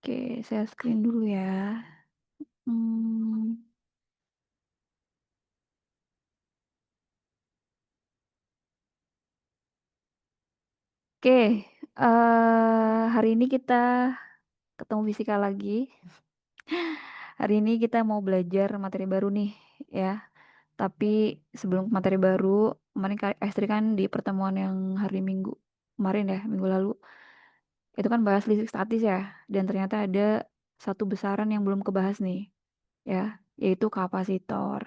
Oke, saya screen dulu ya. Hmm, oke, hari ini kita ketemu fisika lagi. Hari ini kita mau belajar materi baru nih, ya. Tapi sebelum materi baru, kemarin Astri kan di pertemuan yang hari Minggu kemarin ya, minggu lalu, itu kan bahas listrik statis ya. Dan ternyata ada satu besaran yang belum kebahas nih, ya, yaitu kapasitor.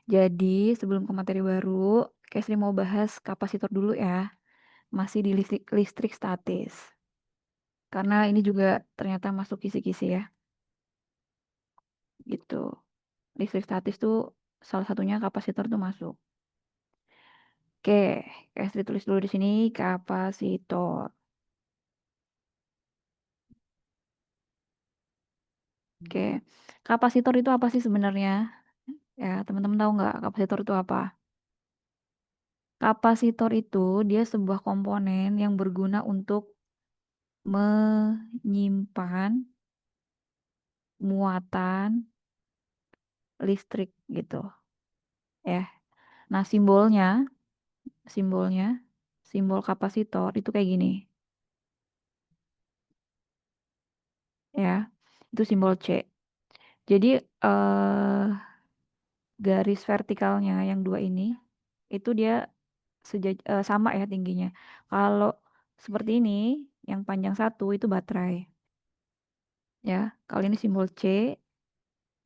Jadi sebelum ke materi baru, Astri mau bahas kapasitor dulu ya. Masih di listrik statis. Karena ini juga ternyata masuk kisi-kisi ya, gitu. Listrik statis tuh salah satunya kapasitor tuh masuk. Oke, Astri tulis dulu di sini kapasitor. Oke, kapasitor itu apa sih sebenarnya? Ya, teman-teman tahu nggak kapasitor itu apa? Kapasitor itu dia sebuah komponen yang berguna untuk menyimpan muatan listrik gitu ya. Nah, simbolnya, simbol kapasitor itu kayak gini ya. Itu simbol C. Jadi garis vertikalnya yang dua ini itu dia sama ya tingginya. Kalau seperti ini, yang panjang satu itu baterai ya. Kalau ini simbol C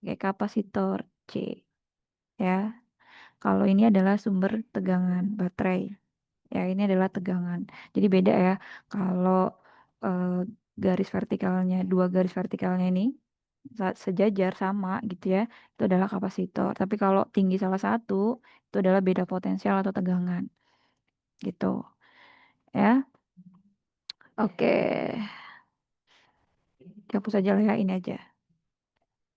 kayak kapasitor C ya. Kalau ini adalah sumber tegangan baterai. Ya, ini adalah tegangan. Jadi beda ya. Kalau eh, garis vertikalnya, dua garis vertikalnya ini sejajar sama gitu ya, itu adalah kapasitor. Tapi kalau tinggi salah satu, itu adalah beda potensial atau tegangan gitu. Ya. Oke. Dihapus aja lah ya, ini aja.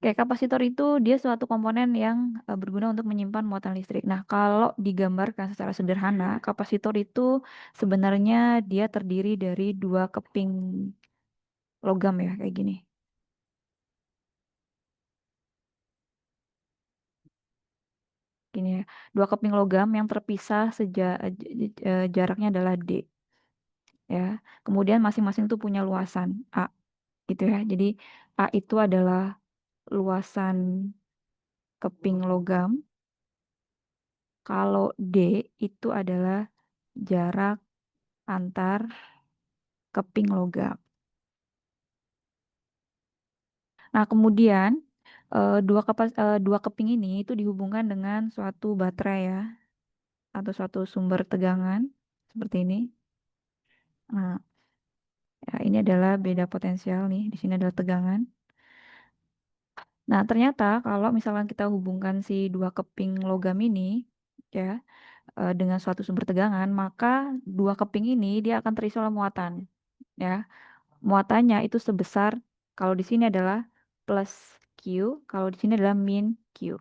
Oke, kapasitor itu dia suatu komponen yang berguna untuk menyimpan muatan listrik. Nah, kalau digambarkan secara sederhana, kapasitor itu sebenarnya dia terdiri dari dua keping logam ya, kayak gini. Gini ya, dua keping logam yang terpisah jaraknya adalah D ya. Kemudian masing-masing tuh punya luasan A gitu ya. Jadi A itu adalah luasan keping logam. Kalau D itu adalah jarak antar keping logam. Nah, kemudian dua keping ini itu dihubungkan dengan suatu baterai ya, atau suatu sumber tegangan seperti ini. Nah, ya, ini adalah beda potensial nih. Di sini adalah tegangan. Nah, ternyata kalau misalkan kita hubungkan si dua keping logam ini ya dengan suatu sumber tegangan, maka dua keping ini dia akan terisi oleh muatan ya. Muatannya itu sebesar, kalau di sini adalah plus Q, kalau di sini adalah min Q.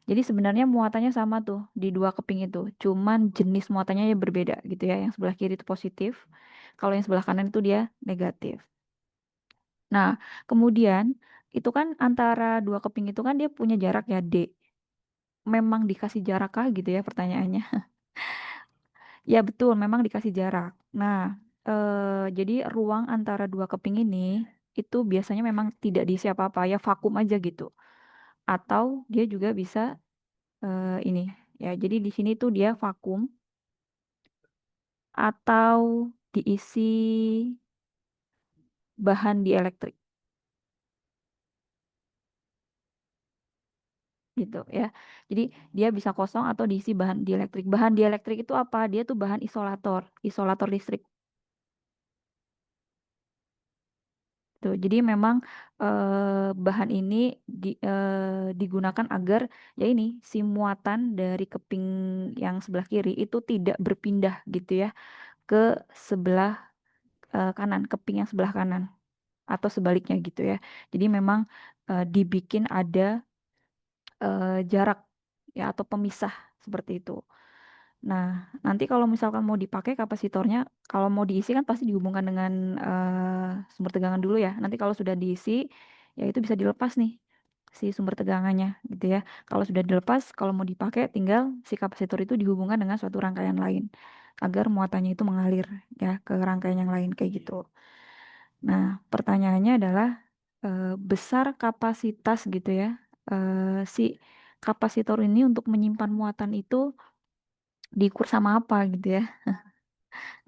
Jadi sebenarnya muatannya sama tuh di dua keping itu, cuman jenis muatannya ya berbeda gitu ya. Yang sebelah kiri itu positif, kalau yang sebelah kanan itu dia negatif. Nah, kemudian itu kan antara dua keping itu kan dia punya jarak ya D. Memang dikasih jarak kah gitu ya pertanyaannya? Ya betul, memang dikasih jarak. Nah, jadi ruang antara dua keping ini itu biasanya memang tidak diisi apa-apa ya, vakum aja gitu. Atau dia juga bisa ini ya. Jadi di sini tuh dia vakum atau diisi bahan dielektrik gitu ya. Jadi dia bisa kosong atau diisi bahan dielektrik. Bahan dielektrik itu apa? Dia tuh bahan isolator, isolator listrik. Tuh, jadi memang bahan ini digunakan agar ya ini si muatan dari keping yang sebelah kiri itu tidak berpindah gitu ya ke sebelah kanan, keping yang sebelah kanan atau sebaliknya gitu ya. Jadi memang dibikin ada jarak ya atau pemisah seperti itu. Nah, nanti kalau misalkan mau dipakai kapasitornya, kalau mau diisi kan pasti dihubungkan dengan sumber tegangan dulu ya. Nanti kalau sudah diisi, ya itu bisa dilepas nih si sumber tegangannya gitu ya. Kalau sudah dilepas, kalau mau dipakai tinggal si kapasitor itu dihubungkan dengan suatu rangkaian lain agar muatannya itu mengalir ya ke rangkaian yang lain kayak gitu. Nah, pertanyaannya adalah besar kapasitas gitu ya. Si kapasitor ini untuk menyimpan muatan itu diukur sama apa gitu ya.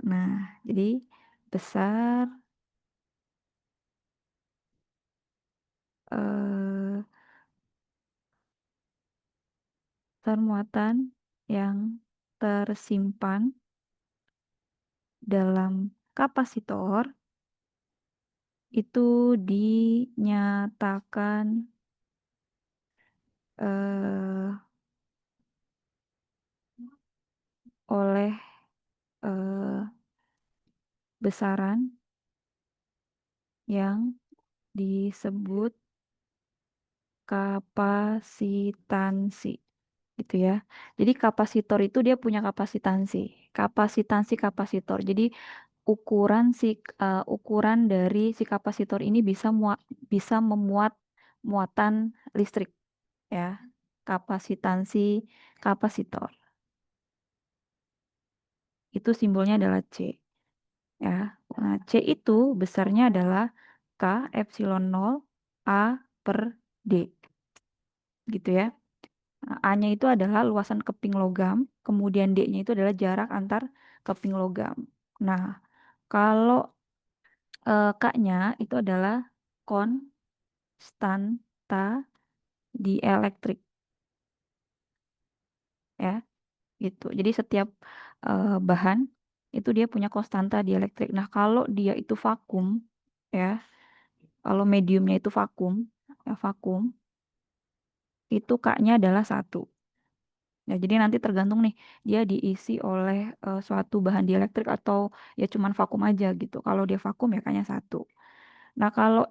Nah, jadi besar eh, besar muatan yang tersimpan dalam kapasitor itu dinyatakan eh, oleh eh, besaran yang disebut kapasitansi gitu ya. Jadi kapasitor itu dia punya kapasitansi. Kapasitansi kapasitor. Jadi ukuran dari si kapasitor ini bisa memuat muatan listrik ya. Kapasitansi kapasitor. Itu simbolnya adalah C ya. Nah, C itu besarnya adalah K epsilon 0 A per D gitu ya. Nah, A-nya itu adalah luasan keping logam, kemudian D-nya itu adalah jarak antar keping logam. Nah, kalau K-nya itu adalah konstanta dielektrik ya, gitu. Jadi setiap bahan itu dia punya konstanta dielektrik. Nah, kalau dia itu vakum ya, kalau mediumnya itu vakum, ya vakum, itu K-nya adalah satu. Ya, jadi nanti tergantung nih dia diisi oleh suatu bahan dielektrik atau ya cuman vakum aja gitu. Kalau dia vakum ya K-nya satu. Nah, kalau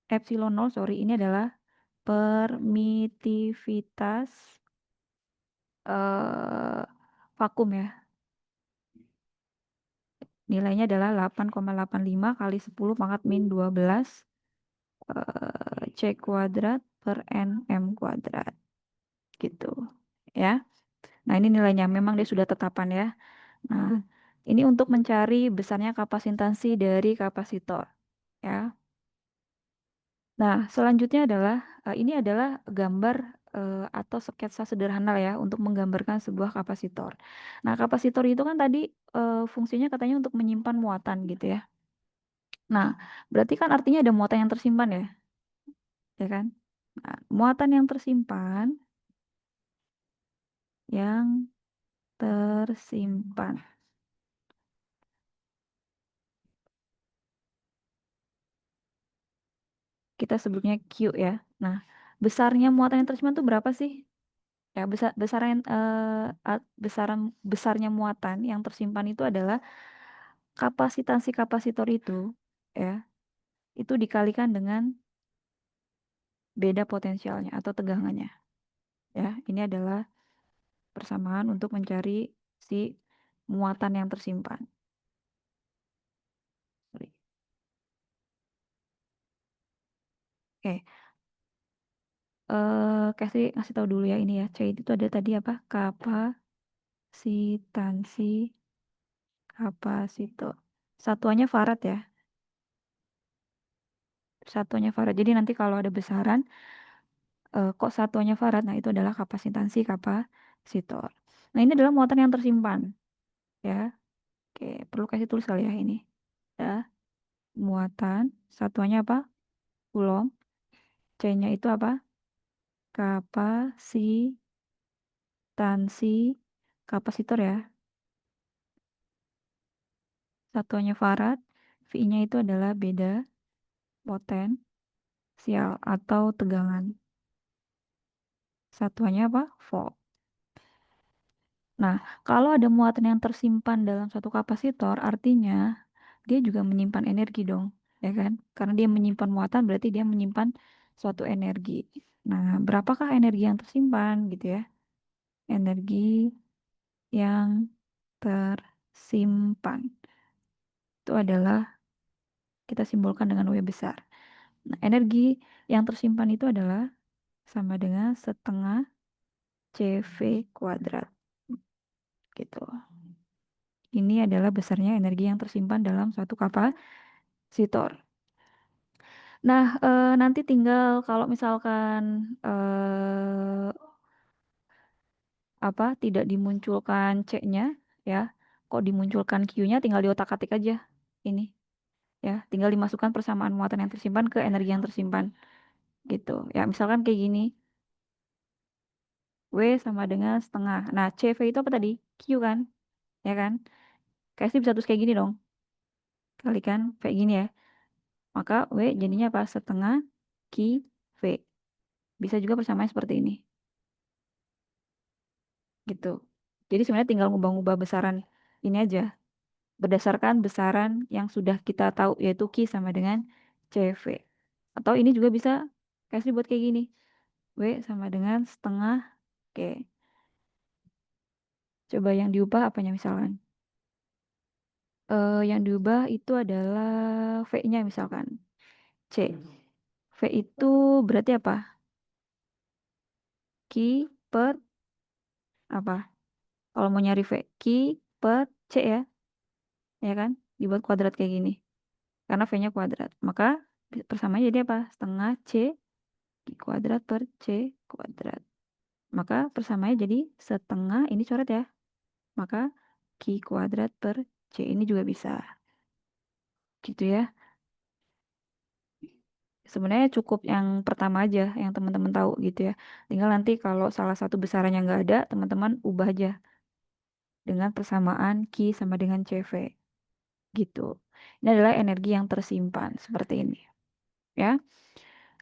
epsilon 0, sorry, ini adalah permitivitas eh, vakum ya. Nilainya adalah 8,85 kali 10 pangkat min 12 C kuadrat per NM kuadrat gitu ya. Nah, ini nilainya memang dia sudah tetapan ya. Nah, ini untuk mencari besarnya kapasitansi dari kapasitor ya. Nah, selanjutnya adalah ini adalah gambar atau sketsa sederhana ya untuk menggambarkan sebuah kapasitor. Nah, kapasitor itu kan tadi fungsinya katanya untuk menyimpan muatan gitu ya. Nah, berarti kan artinya ada muatan yang tersimpan ya kan? Nah, muatan yang tersimpan, yang tersimpan. Kita sebutnya Q ya. Nah, besarnya muatan yang tersimpan itu berapa sih? Ya, besarnya muatan yang tersimpan itu adalah kapasitansi si kapasitor itu ya, itu dikalikan dengan beda potensialnya atau tegangannya ya. Ini adalah persamaan untuk mencari si muatan yang tersimpan. Sorry. Oke, kasih ngasih tahu dulu ya ini ya. C itu ada tadi apa? Kapasitansi kapasitor. Satuannya farad ya. Satuannya farad. Jadi nanti kalau ada besaran kok satuannya farad, nah itu adalah kapasitansi kapasitor. Nah, ini adalah muatan yang tersimpan ya. Oke, perlu kasih tulis kali ya ini. Ya, muatan satuannya apa? Coulomb. C-nya itu apa? Kapasitansi kapasitor ya. Satuannya farad. V-nya itu adalah beda potensial atau tegangan. Satuannya apa? Volt. Nah, kalau ada muatan yang tersimpan dalam satu kapasitor, artinya dia juga menyimpan energi dong, ya kan? Karena dia menyimpan muatan berarti dia menyimpan suatu energi. Nah, berapakah energi yang tersimpan gitu ya? energi yang tersimpan. Itu adalah kita simbolkan dengan W besar. Nah, energi yang tersimpan itu adalah sama dengan setengah CV kuadrat. Gitu. Ini adalah besarnya energi yang tersimpan dalam suatu kapasitor. Nah, nanti tinggal kalau misalkan tidak dimunculkan C-nya ya, kok dimunculkan Q-nya, tinggal diotak-atik aja ini ya, tinggal dimasukkan persamaan muatan yang tersimpan ke energi yang tersimpan gitu ya. Misalkan kayak gini, W sama dengan setengah. Nah, CV itu apa tadi? Q kan, ya kan? KSD bisa terus kayak gini dong, kalikan kayak gini ya. Maka W jadinya apa? Setengah Q V. Bisa juga persamaan seperti ini gitu. Jadi sebenarnya tinggal ngubah-ngubah besaran ini aja, berdasarkan besaran yang sudah kita tahu, yaitu Q sama dengan CV. Atau ini juga bisa kasih buat kayak gini. W sama dengan setengah K. Coba yang diubah apanya misalkan? Yang diubah itu adalah V-nya misalkan. C. V itu berarti apa? Q per apa? Kalau mau nyari V, Q per C ya. Ya kan? Dibuat kuadrat kayak gini. Karena V-nya kuadrat. Maka persamaan jadi apa? Setengah C Q kuadrat per C kuadrat. Maka persamaannya jadi setengah, ini coret ya. Maka Q kuadrat per C ini juga bisa. Gitu ya. Sebenarnya cukup yang pertama aja yang teman-teman tahu gitu ya. Tinggal nanti kalau salah satu besarannya nggak ada, teman-teman ubah aja dengan persamaan Q sama dengan CV. Gitu. Ini adalah energi yang tersimpan seperti ini. Ya.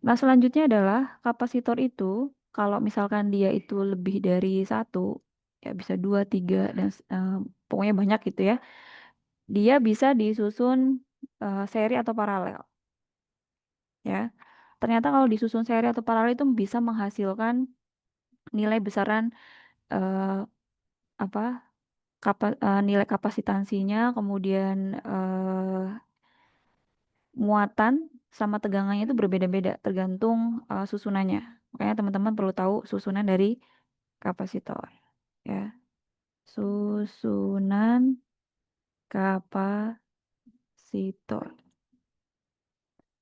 Nah, selanjutnya adalah kapasitor itu kalau misalkan dia itu lebih dari satu, ya bisa dua, tiga, dan pokoknya banyak gitu ya. Dia bisa disusun seri atau paralel. Ya, ternyata kalau disusun seri atau paralel itu bisa menghasilkan nilai besaran eh, apa nilai kapasitansinya, kemudian muatan sama tegangannya itu berbeda-beda tergantung susunannya. Makanya teman-teman perlu tahu susunan dari kapasitor ya. Susunan kapasitor.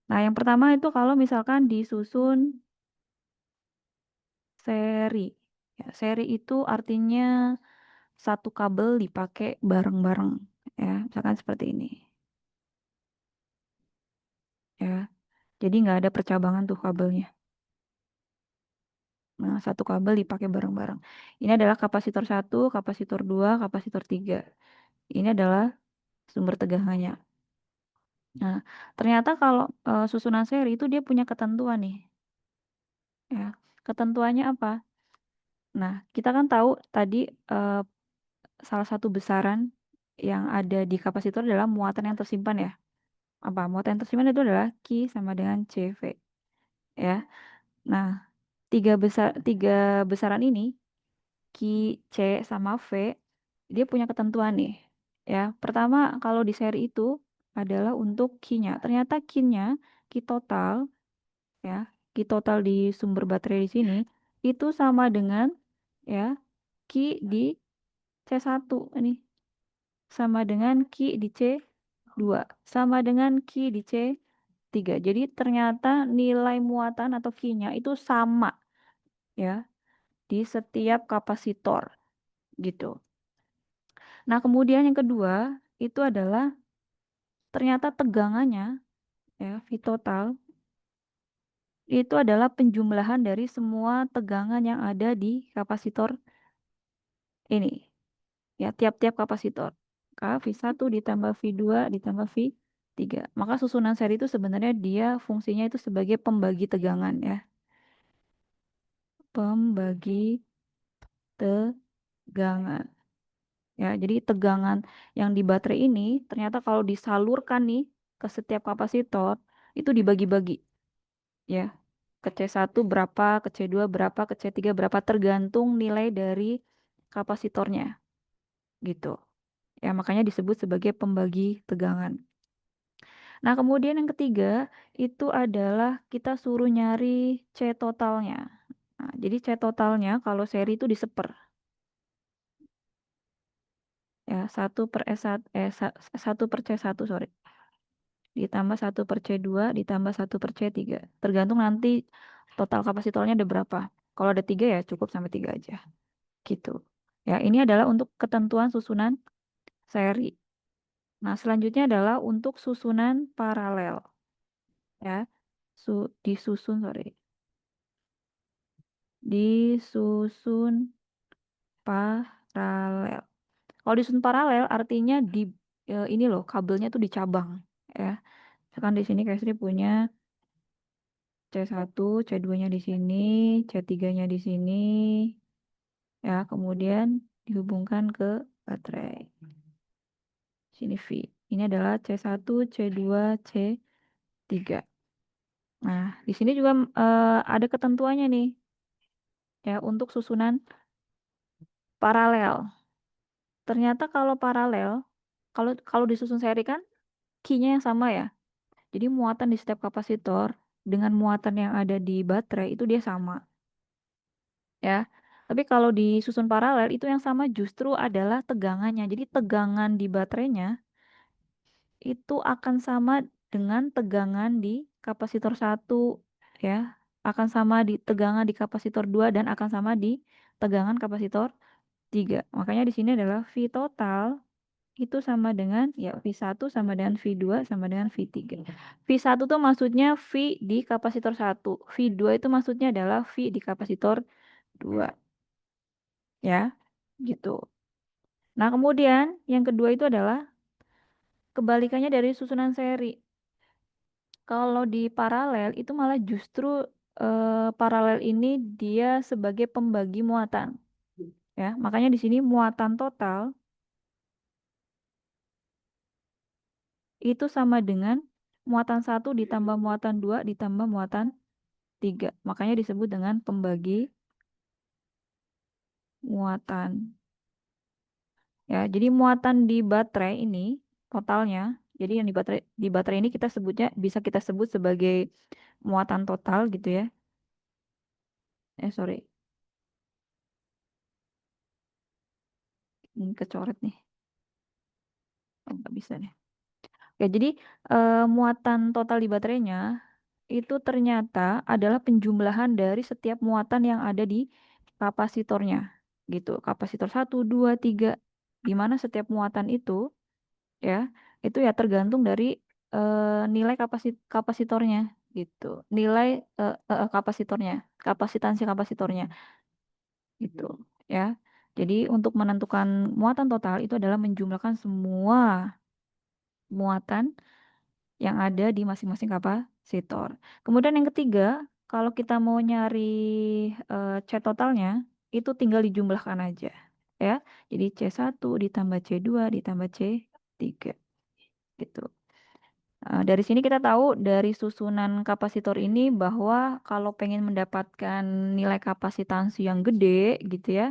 Nah, yang pertama itu kalau misalkan disusun seri. Ya, seri itu artinya satu kabel dipakai bareng-bareng ya, misalkan seperti ini ya. Jadi nggak ada percabangan tuh kabelnya. Nah, satu kabel dipakai bareng-bareng. Ini adalah kapasitor 1, kapasitor 2, kapasitor 3. Ini adalah sumber tegangannya. Nah, ternyata kalau susunan seri itu dia punya ketentuan nih. Ya, ketentuannya apa? Nah, kita kan tahu tadi eh, salah satu besaran yang ada di kapasitor adalah muatan yang tersimpan ya. Apa? Muatan yang tersimpan itu adalah Q sama dengan CV. Ya. Nah, tiga besaran ini, Q, C, sama V, dia punya ketentuan nih. Ya, pertama kalau di seri itu adalah untuk Q-nya. Ternyata Q-nya, Q total, ya, Q total di sumber baterai di sini itu sama dengan ya Q di C1 ini, sama dengan Q di C2, sama dengan Q di C3. Jadi ternyata nilai muatan atau Q-nya itu sama ya di setiap kapasitor gitu. Nah, kemudian yang kedua itu adalah ternyata tegangannya ya V total itu adalah penjumlahan dari semua tegangan yang ada di kapasitor ini ya, tiap-tiap kapasitor. V1 ditambah V2 ditambah V3. Maka susunan seri itu sebenarnya dia fungsinya itu sebagai pembagi tegangan ya. Pembagi tegangan. Ya, jadi tegangan yang di baterai ini ternyata kalau disalurkan nih ke setiap kapasitor itu dibagi-bagi ya. Ke C1 berapa, ke C2 berapa, ke C3 berapa tergantung nilai dari kapasitornya gitu. Ya, makanya disebut sebagai pembagi tegangan. Nah, kemudian yang ketiga itu adalah kita suruh nyari C totalnya. Nah, jadi C totalnya kalau seri itu diseper ya, 1 per C1 sorry, ditambah 1 per C2 ditambah 1 per C3, tergantung nanti total kapasitornya ada berapa. Kalau ada 3 ya cukup sampai 3 aja gitu ya. Ini adalah untuk ketentuan susunan seri. Nah, selanjutnya adalah untuk susunan paralel ya. Disusun sorry, disusun paralel. Kalau disusun paralel artinya ini loh kabelnya tuh dicabang ya. Misalkan di sini Kestri punya C1, C2-nya di sini, C3-nya di sini ya, kemudian dihubungkan ke baterai. Sini V. Ini adalah C1, C2, C3. Nah, di sini juga ada ketentuannya nih ya untuk susunan paralel. Ternyata kalau paralel, kalau kalau disusun seri kan key-nya yang sama ya. Jadi muatan di setiap kapasitor dengan muatan yang ada di baterai itu dia sama ya. Tapi kalau disusun paralel itu yang sama justru adalah tegangannya. Jadi tegangan di baterainya itu akan sama dengan tegangan di kapasitor satu ya. Akan sama di tegangan di kapasitor 2 dan akan sama di tegangan kapasitor 3. Makanya di sini adalah V total itu sama dengan ya V1 sama dengan V2 sama dengan V3. V1 tuh maksudnya V di kapasitor 1. V2 itu maksudnya adalah V di kapasitor 2. Ya, gitu. Nah, kemudian yang kedua itu adalah kebalikannya dari susunan seri. Kalau di paralel itu malah justru paralel ini dia sebagai pembagi muatan. Ya, makanya di sini muatan total itu sama dengan muatan 1 ditambah muatan 2 ditambah muatan 3. Makanya disebut dengan pembagi muatan. Ya, jadi muatan di baterai ini totalnya, jadi yang di baterai ini kita sebutnya bisa kita sebut sebagai muatan total gitu ya. Sorry, ini kecoret nih. Oh, nggak bisa deh. Ya, jadi muatan total di baterainya itu ternyata adalah penjumlahan dari setiap muatan yang ada di kapasitornya gitu. Kapasitor 1, 2, 3, di mana setiap muatan itu ya itu ya tergantung dari nilai kapasitornya gitu. Nilai kapasitornya, kapasitansi kapasitornya gitu ya. Jadi untuk menentukan muatan total itu adalah menjumlahkan semua muatan yang ada di masing-masing kapasitor. Kemudian yang ketiga, kalau kita mau nyari C totalnya, itu tinggal dijumlahkan aja. Ya, jadi C1 ditambah C2 ditambah C3 gitu. Dari sini kita tahu dari susunan kapasitor ini bahwa kalau pengen mendapatkan nilai kapasitansi yang gede gitu ya,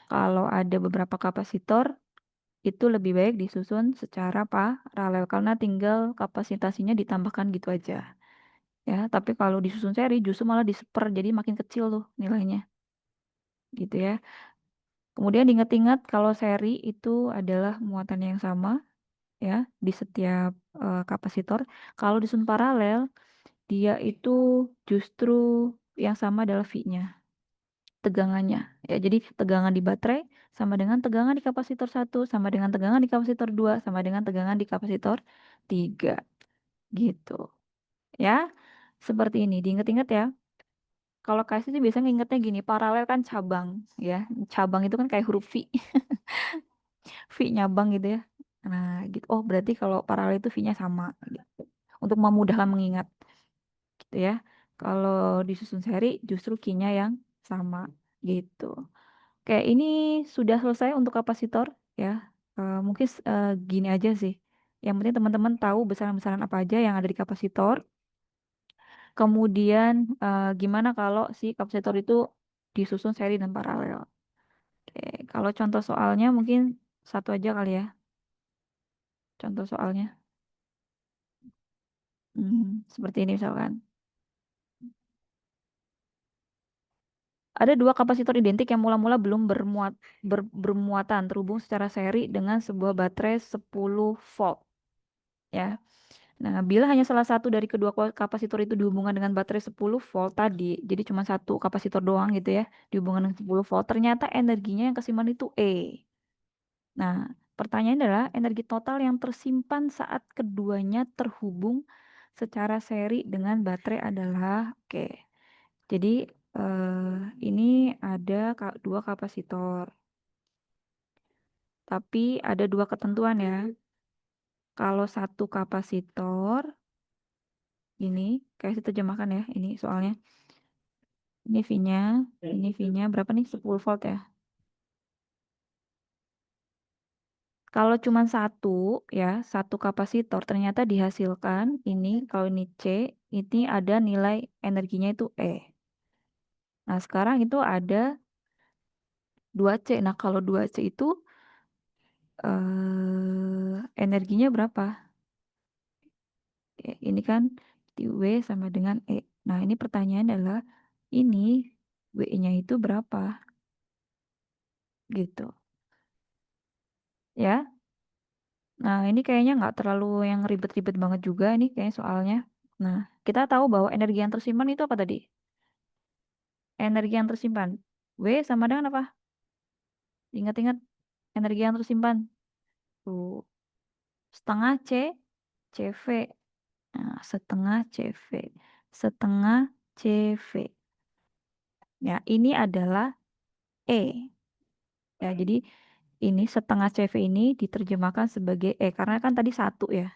kalau ada beberapa kapasitor itu lebih baik disusun secara paralel karena tinggal kapasitasinya ditambahkan gitu aja ya. Tapi kalau disusun seri justru malah diseper jadi makin kecil tuh nilainya gitu ya. Kemudian diingat-ingat kalau seri itu adalah muatan yang sama ya di setiap kapasitor. Kalau disusun paralel dia itu justru yang sama adalah V-nya, tegangannya ya. Jadi tegangan di baterai sama dengan tegangan di kapasitor 1 sama dengan tegangan di kapasitor 2 sama dengan tegangan di kapasitor 3 gitu ya. Seperti ini diingat-ingat ya. Kalau kasih sih biasanya ingetnya gini, paralel kan cabang ya. Cabang itu kan kayak huruf V, V nyabang gitu ya. Nah, gitu. Oh, berarti kalau paralel itu V-nya sama gitu. Untuk memudahkan mengingat gitu ya. Kalau disusun seri justru key-nya yang sama gitu. Oke, ini sudah selesai untuk kapasitor ya. Mungkin gini aja sih. Yang penting teman-teman tahu besaran-besaran apa aja yang ada di kapasitor. Kemudian gimana kalau si kapasitor itu disusun seri dan paralel. Oke, kalau contoh soalnya mungkin satu aja kali ya. Contoh soalnya. Seperti ini misalkan. Ada dua kapasitor identik yang mula-mula belum bermuatan terhubung secara seri dengan sebuah baterai 10 volt. Ya. Nah, bila hanya salah satu dari kedua kapasitor itu dihubungkan dengan baterai 10 volt tadi, jadi cuma satu kapasitor doang gitu ya, dihubungkan dengan 10 volt, ternyata energinya yang kesimpan itu E. Nah, pertanyaannya adalah energi total yang tersimpan saat keduanya terhubung secara seri dengan baterai adalah, oke. Jadi ini ada dua kapasitor, tapi ada dua ketentuan ya. Kalau satu kapasitor ini, kayak saya terjemahkan ya, ini soalnya. Ini V-nya, ini V-nya berapa nih? 10 volt ya. Kalau cuma satu ya, satu kapasitor ternyata dihasilkan ini kalau ini C, ini ada nilai energinya itu E. Nah, sekarang itu ada 2C. Nah, kalau 2C itu energinya berapa? Ini kan W sama dengan E. Nah, ini pertanyaan adalah ini W-nya itu berapa? Gitu. Ya. Nah, ini kayaknya nggak terlalu yang ribet-ribet banget juga ini kayak soalnya. Nah, kita tahu bahwa energi yang tersimpan itu apa tadi? Energi yang tersimpan. W sama dengan apa? Ingat-ingat energi yang tersimpan. Tuh, setengah C, CV. Nah, setengah CV. Setengah CV. Ya, ini adalah E. Ya, jadi ini setengah CV ini diterjemahkan sebagai E. Karena kan tadi satu ya.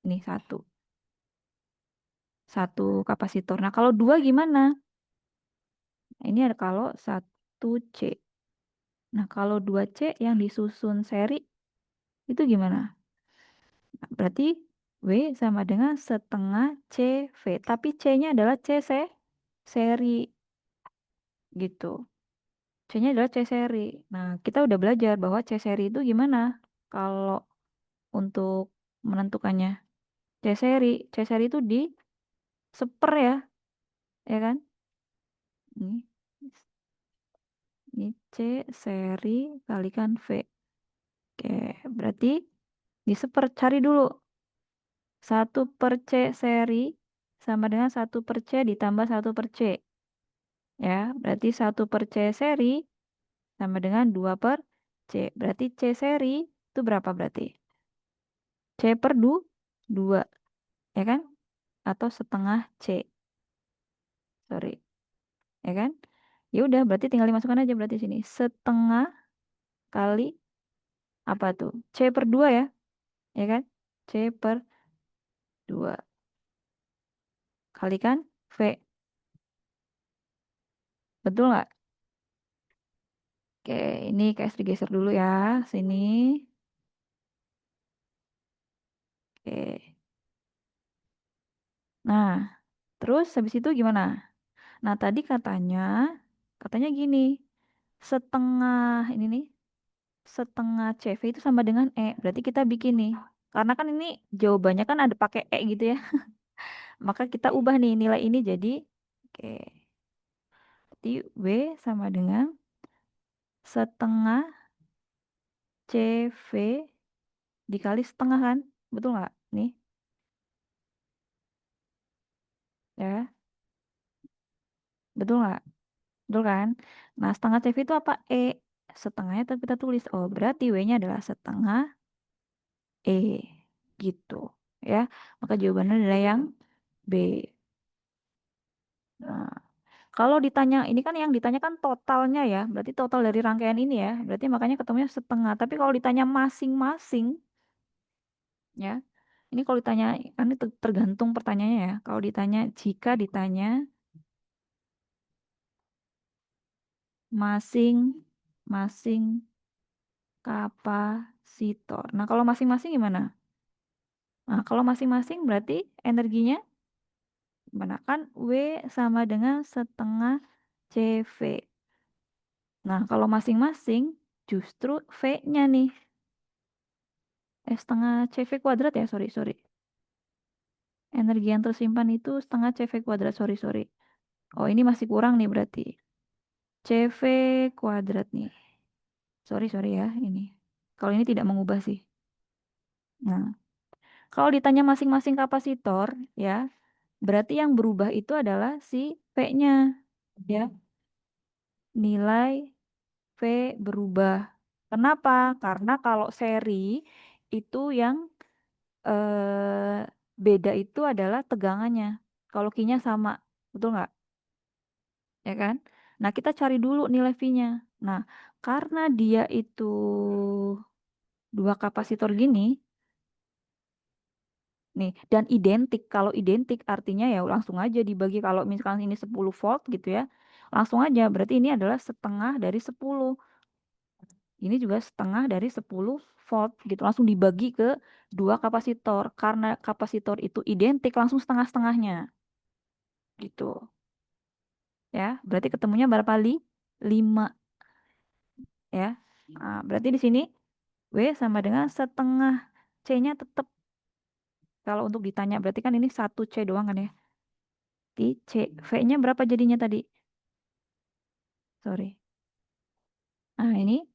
Ini satu. Satu kapasitor. Nah, kalau dua gimana? Ini ada kalau 1C. Nah, kalau 2C yang disusun seri itu gimana? Nah, berarti W sama dengan setengah CV. Tapi C-nya adalah seri gitu. C-nya adalah C seri. Nah, kita udah belajar bahwa C seri itu gimana? Kalau untuk menentukannya. C seri itu di seper ya, ya kan? Ini C seri kalikan V. Oke, berarti di seper cari dulu. 1/C seri sama dengan 1/C ditambah 1/C. Ya, berarti 1/C seri sama dengan 2/C. Berarti C seri itu berapa berarti? C/2, ya kan? Atau setengah C. Sorry, ya kan? Ya udah, berarti tinggal dimasukkan aja berarti sini. Setengah kali apa tuh? C/2 ya, ya kan? C/2 kalikan V. Betul nggak? Oke, ini KS digeser dulu ya, sini. Oke. Nah, terus habis itu gimana? Nah, tadi katanya gini, setengah ini nih, setengah CV itu sama dengan E. Berarti kita bikin nih. Karena kan ini jawabannya kan ada pakai E gitu ya. Maka kita ubah nih nilai ini jadi, oke. Berarti W sama dengan setengah CV dikali setengah kan? Betul nggak? Nih, ya. Betul nggak? Betul kan? Nah, setengah CV itu apa? E. Setengahnya tapi kita tulis. Oh, berarti W-nya adalah setengah E. Gitu. Ya. Maka jawabannya adalah yang B. Nah, kalau ditanya, ini kan yang ditanya kan totalnya ya. Berarti total dari rangkaian ini ya. Berarti makanya ketemunya setengah. Tapi kalau ditanya masing-masing, ya. Ini kalau ditanya, kan ini tergantung pertanyaannya ya. Kalau ditanya, jika ditanya masing-masing kapasitor. Nah, kalau masing-masing gimana? Nah, kalau masing-masing berarti energinya gimana? Kan W sama dengan setengah CV. Nah, kalau masing-masing justru V-nya nih. Setengah CV kuadrat ya, sorry, sorry. Energi yang tersimpan itu setengah CV kuadrat, sorry, sorry. Oh, ini masih kurang nih berarti. CV kuadrat nih. Sorry, sorry ya, ini. Kalau ini tidak mengubah sih. Nah, kalau ditanya masing-masing kapasitor, ya, berarti yang berubah itu adalah si V-nya. Ya, nilai V berubah. Kenapa? Karena kalau seri itu yang beda itu adalah tegangannya. Kalau Q-nya sama, betul nggak? Ya kan? Nah, kita cari dulu nilai V-nya. Nah, karena dia itu dua kapasitor gini, nih, dan identik. Kalau identik artinya ya langsung aja dibagi. Kalau misalkan ini 10 volt gitu ya, langsung aja. Berarti ini adalah setengah dari 10. Ini juga setengah dari 10 volt gitu. Langsung dibagi ke dua kapasitor. Karena kapasitor itu identik, langsung setengah-setengahnya gitu. Ya, berarti ketemunya berapa 5 ya. Nah, berarti di sini W sama dengan setengah. C-nya tetap, kalau untuk ditanya berarti kan ini satu C doang kan ya. Di C. V-nya berapa jadinya tadi? Sorry. Nah, ini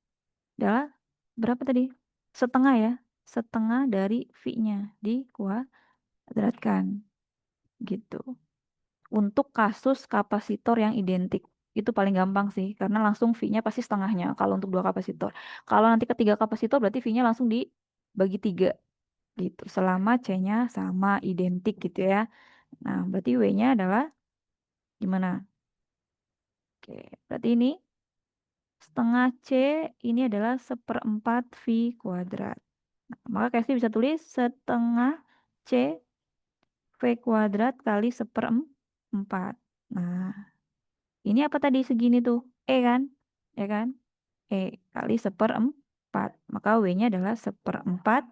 adalah berapa tadi? Setengah ya. Setengah dari V-nya dikuadratkan gitu. Untuk kasus kapasitor yang identik. Itu paling gampang sih, karena langsung V-nya pasti setengahnya kalau untuk dua kapasitor. Kalau nanti ketiga kapasitor berarti V-nya langsung dibagi tiga gitu. Selama C-nya sama identik gitu ya. Nah, berarti W-nya adalah gimana? Oke, berarti ini setengah C ini adalah seperempat V kuadrat. Nah, maka Kesti bisa tulis setengah C V kuadrat kali seperempat. Nah, ini apa tadi segini tuh? E kan? Ya kan? E kali seperempat. Maka W-nya adalah seperempat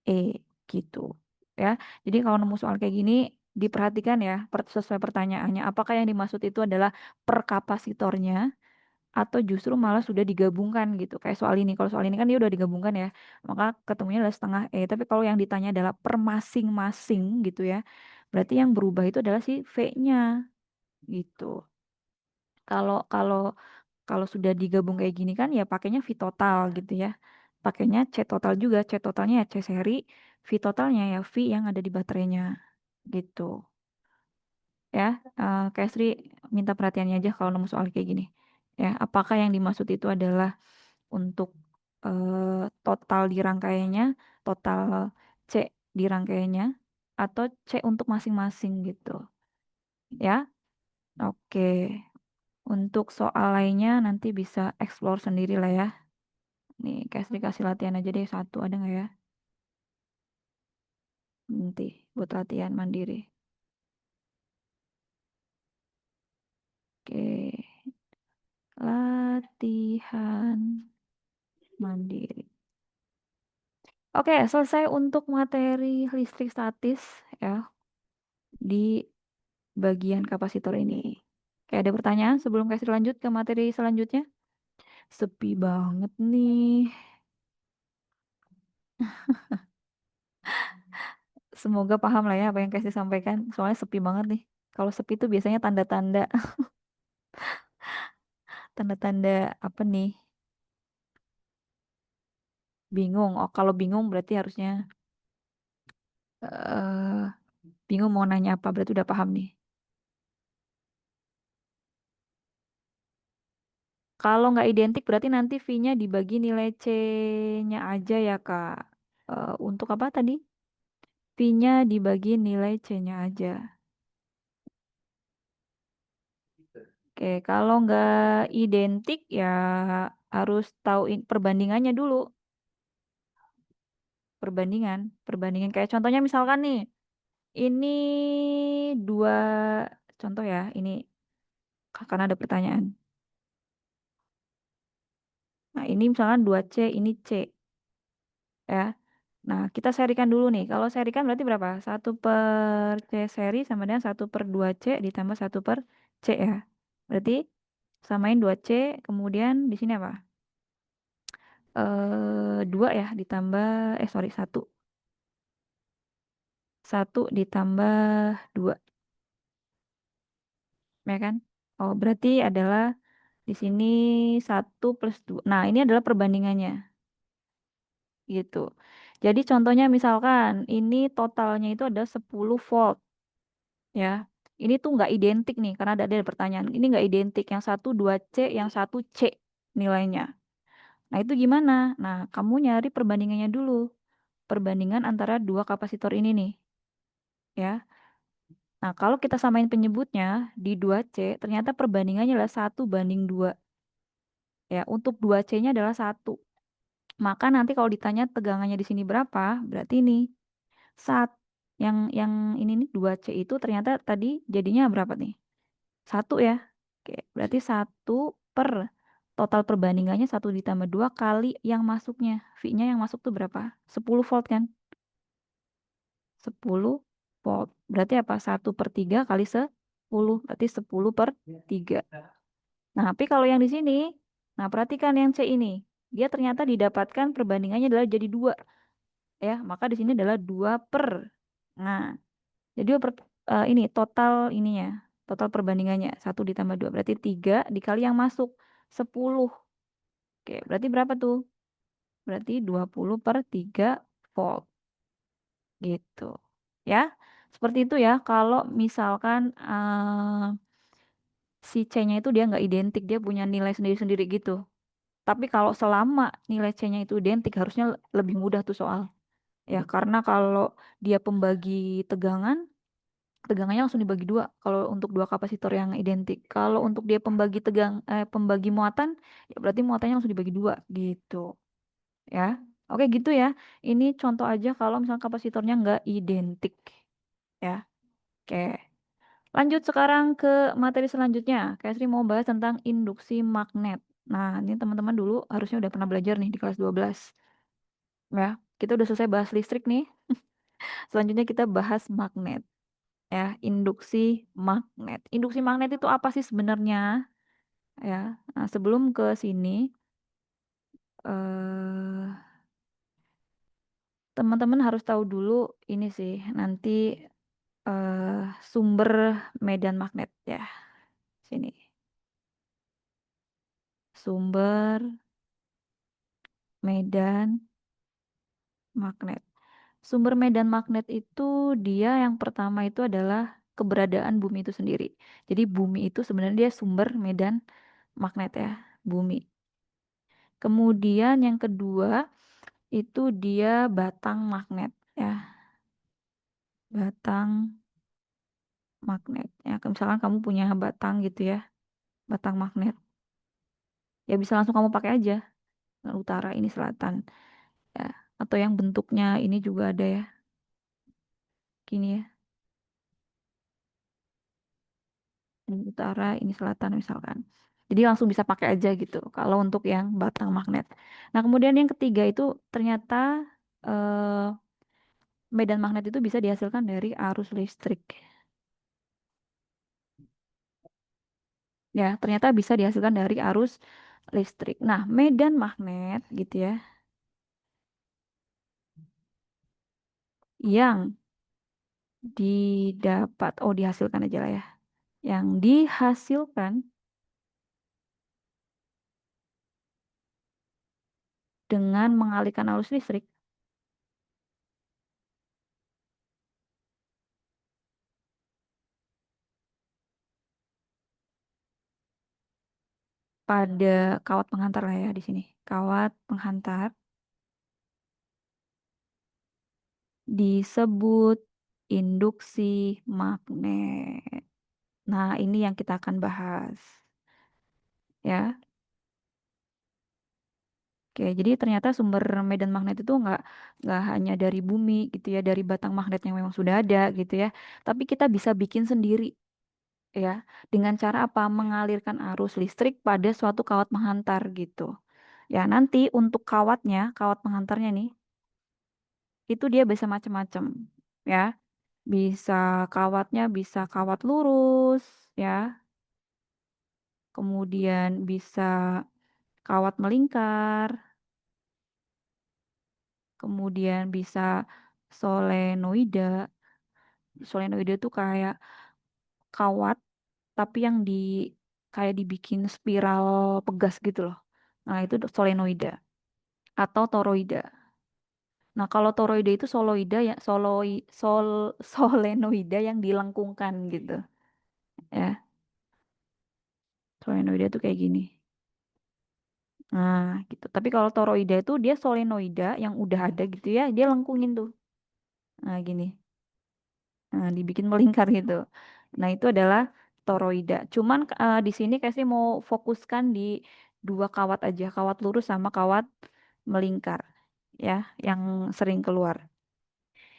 E gitu. Ya. Jadi kalau nemu soal kayak gini, diperhatikan ya sesuai pertanyaannya. Apakah yang dimaksud itu adalah per kapasitornya atau justru malah sudah digabungkan gitu. Kayak soal ini. Kalau soal ini kan dia udah digabungkan ya. Maka ketemunya adalah setengah E. Tapi kalau yang ditanya adalah per masing-masing gitu ya. Berarti yang berubah itu adalah si V-nya gitu. Kalau kalau kalau sudah digabung kayak gini kan ya pakainya V total gitu ya. Pakainya C total juga. C totalnya ya C seri, V totalnya ya V yang ada di baterainya gitu. Ya, Kak Sri minta perhatiannya aja kalau nemu soal kayak gini. Ya, apakah yang dimaksud itu adalah untuk total di rangkaiannya, total C di rangkaiannya, atau C untuk masing-masing gitu. Ya, oke. Untuk soal lainnya nanti bisa explore sendiri lah ya. Nih, dikasih latihan aja deh satu, ada nggak ya? Nanti buat latihan mandiri. Oke, latihan mandiri. Oke, selesai untuk materi listrik statis ya di bagian kapasitor ini. Oke, ada pertanyaan sebelum kasih lanjut ke materi selanjutnya? Sepi banget nih. Semoga paham lah ya apa yang kasih sampaikan. Soalnya sepi banget nih. Kalau sepi itu biasanya tanda-tanda tanda-tanda apa nih? Bingung. Oh, kalau bingung berarti harusnya eh bingung mau nanya apa, berarti udah paham nih. Kalau nggak identik berarti nanti V-nya dibagi nilai C-nya aja ya, Kak. Untuk apa tadi? V-nya dibagi nilai C-nya aja. Oke, kalau nggak identik ya harus tahu perbandingannya dulu. Perbandingan. Kayak contohnya misalkan nih, ini dua contoh ya, ini karena ada pertanyaan. Nah, ini misalkan 2C, ini C ya. Nah, kita serikan dulu nih. Kalau serikan berarti berapa? 1/C seri sama dengan 1/2C ditambah 1/C ya. Berarti Samain 2C, kemudian di sini apa? 2 ya ditambah, sorry, satu. Satu ditambah 2, ya kan? Oh, berarti adalah di sini 1 plus 2. Nah, ini adalah perbandingannya, gitu. Jadi contohnya misalkan ini totalnya itu ada 10 volt, ya. Ini tuh nggak identik nih, karena ada pertanyaan. Ini nggak identik, yang satu 2C, yang satu C nilainya. Nah, itu gimana? Nah, kamu nyari perbandingannya dulu. Perbandingan antara dua kapasitor ini nih, ya. Nah, kalau kita samain penyebutnya di 2C, ternyata perbandingannya adalah 1:2. Ya, untuk 2C-nya adalah 1. Maka nanti kalau ditanya tegangannya di sini berapa, berarti ini saat yang ini nih 2C itu ternyata tadi jadinya berapa nih? 1 ya. Oke, berarti 1 per total perbandingannya 1 ditambah 2 kali yang masuknya. V-nya yang masuk tuh berapa? 10 volt kan? 10 volt. Berarti apa? 1/3 kali 10. Berarti 10/3. Nah, tapi kalau yang di sini, nah perhatikan yang C ini. Dia ternyata didapatkan perbandingannya adalah jadi 2. Ya, maka di sini adalah 2 per. Nah, jadi ini total ininya. Total perbandingannya 1 ditambah 2. Berarti 3 dikali yang masuk 10. Oke, berarti berapa tuh? Berarti 20/3 volt. Gitu. Ya, seperti itu ya. Kalau misalkan si C-nya itu dia nggak identik, dia punya nilai sendiri-sendiri gitu. Tapi kalau selama nilai C-nya itu identik, harusnya lebih mudah tuh soal. Ya, karena kalau dia pembagi tegangan, tegangannya langsung dibagi 2. Kalau untuk dua kapasitor yang identik. Kalau untuk dia pembagi muatan, ya berarti muatannya langsung dibagi 2 gitu. Ya. Oke, gitu ya. Ini contoh aja kalau misalnya kapasitornya nggak identik. Ya. Oke. Lanjut sekarang ke materi selanjutnya. Kayak Sri mau bahas tentang induksi magnet. Nah, ini teman-teman dulu harusnya udah pernah belajar nih di kelas 12. Ya, kita udah selesai bahas listrik nih. Selanjutnya kita bahas magnet. Ya, induksi magnet. Induksi magnet itu apa sih sebenarnya? Ya, nah, sebelum ke sini, eh, teman-teman harus tahu dulu ini sih, nanti sumber medan magnet ya. Sini. Sumber medan magnet. Sumber medan magnet itu dia yang pertama itu adalah keberadaan bumi itu sendiri. Jadi bumi itu sebenarnya dia sumber medan magnet ya, bumi. Kemudian yang kedua itu dia batang magnet ya, batang magnet. Ya, misalkan kamu punya batang gitu ya, batang magnet. Ya bisa langsung kamu pakai aja. Utara ini selatan ya. Atau yang bentuknya ini juga ada ya. Gini ya. Ini utara, ini selatan misalkan. Jadi langsung bisa pakai aja gitu kalau untuk yang batang magnet. Nah, kemudian yang ketiga itu ternyata eh, medan magnet itu bisa dihasilkan dari arus listrik. Ya, ternyata bisa dihasilkan dari arus listrik. Nah, medan magnet gitu ya, yang dihasilkan aja lah ya. Yang dihasilkan dengan mengalihkan arus listrik pada kawat penghantar lah ya di sini. Kawat penghantar disebut induksi magnet. Nah, ini yang kita akan bahas. Ya, oke. Jadi ternyata sumber medan magnet itu nggak hanya dari bumi gitu ya, dari batang magnet yang memang sudah ada gitu ya. Tapi kita bisa bikin sendiri ya. Dengan cara apa? Mengalirkan arus listrik pada suatu kawat penghantar gitu. Ya, nanti untuk kawatnya, kawat penghantarnya nih, itu dia bisa macam-macam ya. Bisa kawatnya bisa kawat lurus ya, kemudian bisa kawat melingkar, kemudian bisa solenoida. Solenoida tuh kayak kawat tapi yang kayak dibikin spiral pegas gitu loh. Nah, itu solenoida atau toroida. Nah, kalau toroida itu soloida ya solenoida yang dilengkungkan gitu. Ya, solenoida tuh kayak gini. Nah, gitu. Tapi kalau toroida itu dia solenoida yang udah ada gitu ya, dia lengkungin tuh. Nah, gini. Nah, dibikin melingkar gitu. Nah, itu adalah toroida. Cuman di sini kasih mau fokuskan di dua kawat aja, kawat lurus sama kawat melingkar ya, yang sering keluar.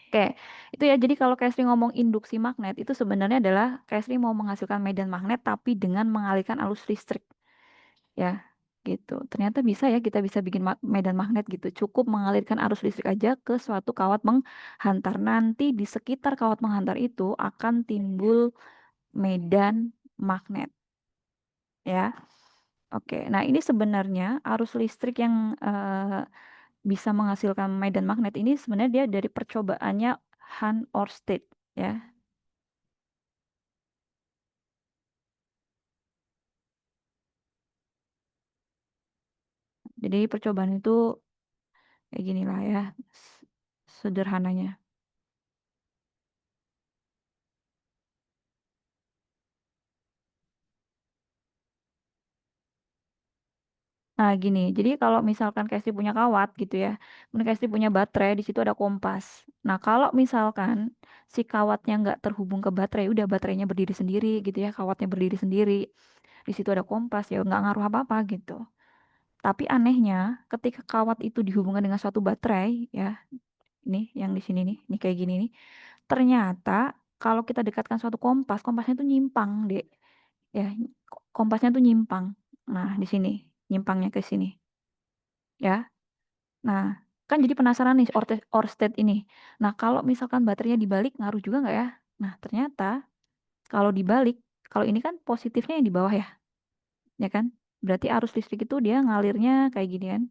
Oke, itu ya. Jadi kalau Kestri ngomong induksi magnet itu sebenarnya adalah Kestri mau menghasilkan medan magnet tapi dengan mengalihkan arus listrik ya. Gitu. Ternyata bisa ya kita bisa bikin medan magnet gitu. Cukup mengalirkan arus listrik aja ke suatu kawat menghantar. Nanti di sekitar kawat menghantar itu akan timbul medan magnet ya. Oke, nah ini sebenarnya arus listrik yang bisa menghasilkan medan magnet ini sebenarnya dia dari percobaannya Han Ørsted ya. Jadi percobaan itu kayak gini lah ya, sederhananya. Nah, gini. Jadi kalau misalkan Kesti punya kawat gitu ya, kemudian Kesti punya baterai, di situ ada kompas. Nah, kalau misalkan si kawatnya nggak terhubung ke baterai, udah baterainya berdiri sendiri gitu ya, kawatnya berdiri sendiri. Di situ ada kompas ya, nggak ngaruh apa-apa gitu. Tapi anehnya, ketika kawat itu dihubungkan dengan suatu baterai, ya, ini yang di sini nih, ini kayak gini nih. Ternyata kalau kita dekatkan suatu kompas, kompasnya tuh nyimpang, Dek. Ya, kompasnya tuh nyimpang. Nah, di sini, nyimpangnya ke sini, ya. Nah, kan jadi penasaran nih Orsted ini. Nah, kalau misalkan baterainya dibalik, ngaruh juga nggak ya? Nah, ternyata kalau dibalik, kalau ini kan positifnya yang di bawah ya, ya kan? Berarti arus listrik itu dia ngalirnya kayak gini kan,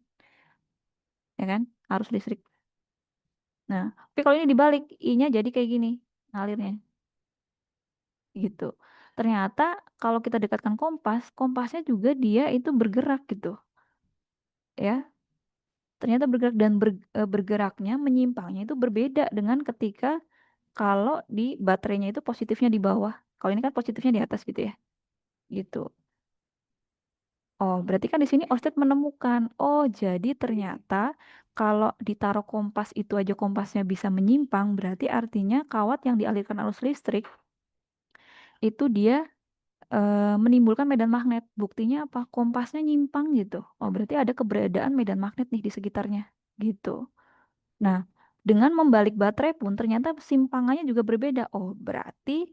ya kan? Arus listrik. Nah, tapi kalau ini dibalik, I-nya jadi kayak gini ngalirnya, gitu. Ternyata kalau kita dekatkan kompas, kompasnya juga dia itu bergerak gitu, ya. Ternyata bergerak dan bergeraknya menyimpangnya itu berbeda dengan ketika kalau di baterainya itu positifnya di bawah. Kalau ini kan positifnya di atas gitu ya. Gitu. Oh, berarti kan di sini Orsted menemukan, oh jadi ternyata kalau ditaruh kompas itu aja kompasnya bisa menyimpang, berarti artinya kawat yang dialirkan arus listrik itu dia menimbulkan medan magnet. Buktinya apa? Kompasnya nyimpang gitu. Oh, berarti ada keberadaan medan magnet nih di sekitarnya. Gitu. Nah, dengan membalik baterai pun ternyata simpangannya juga berbeda. Oh, berarti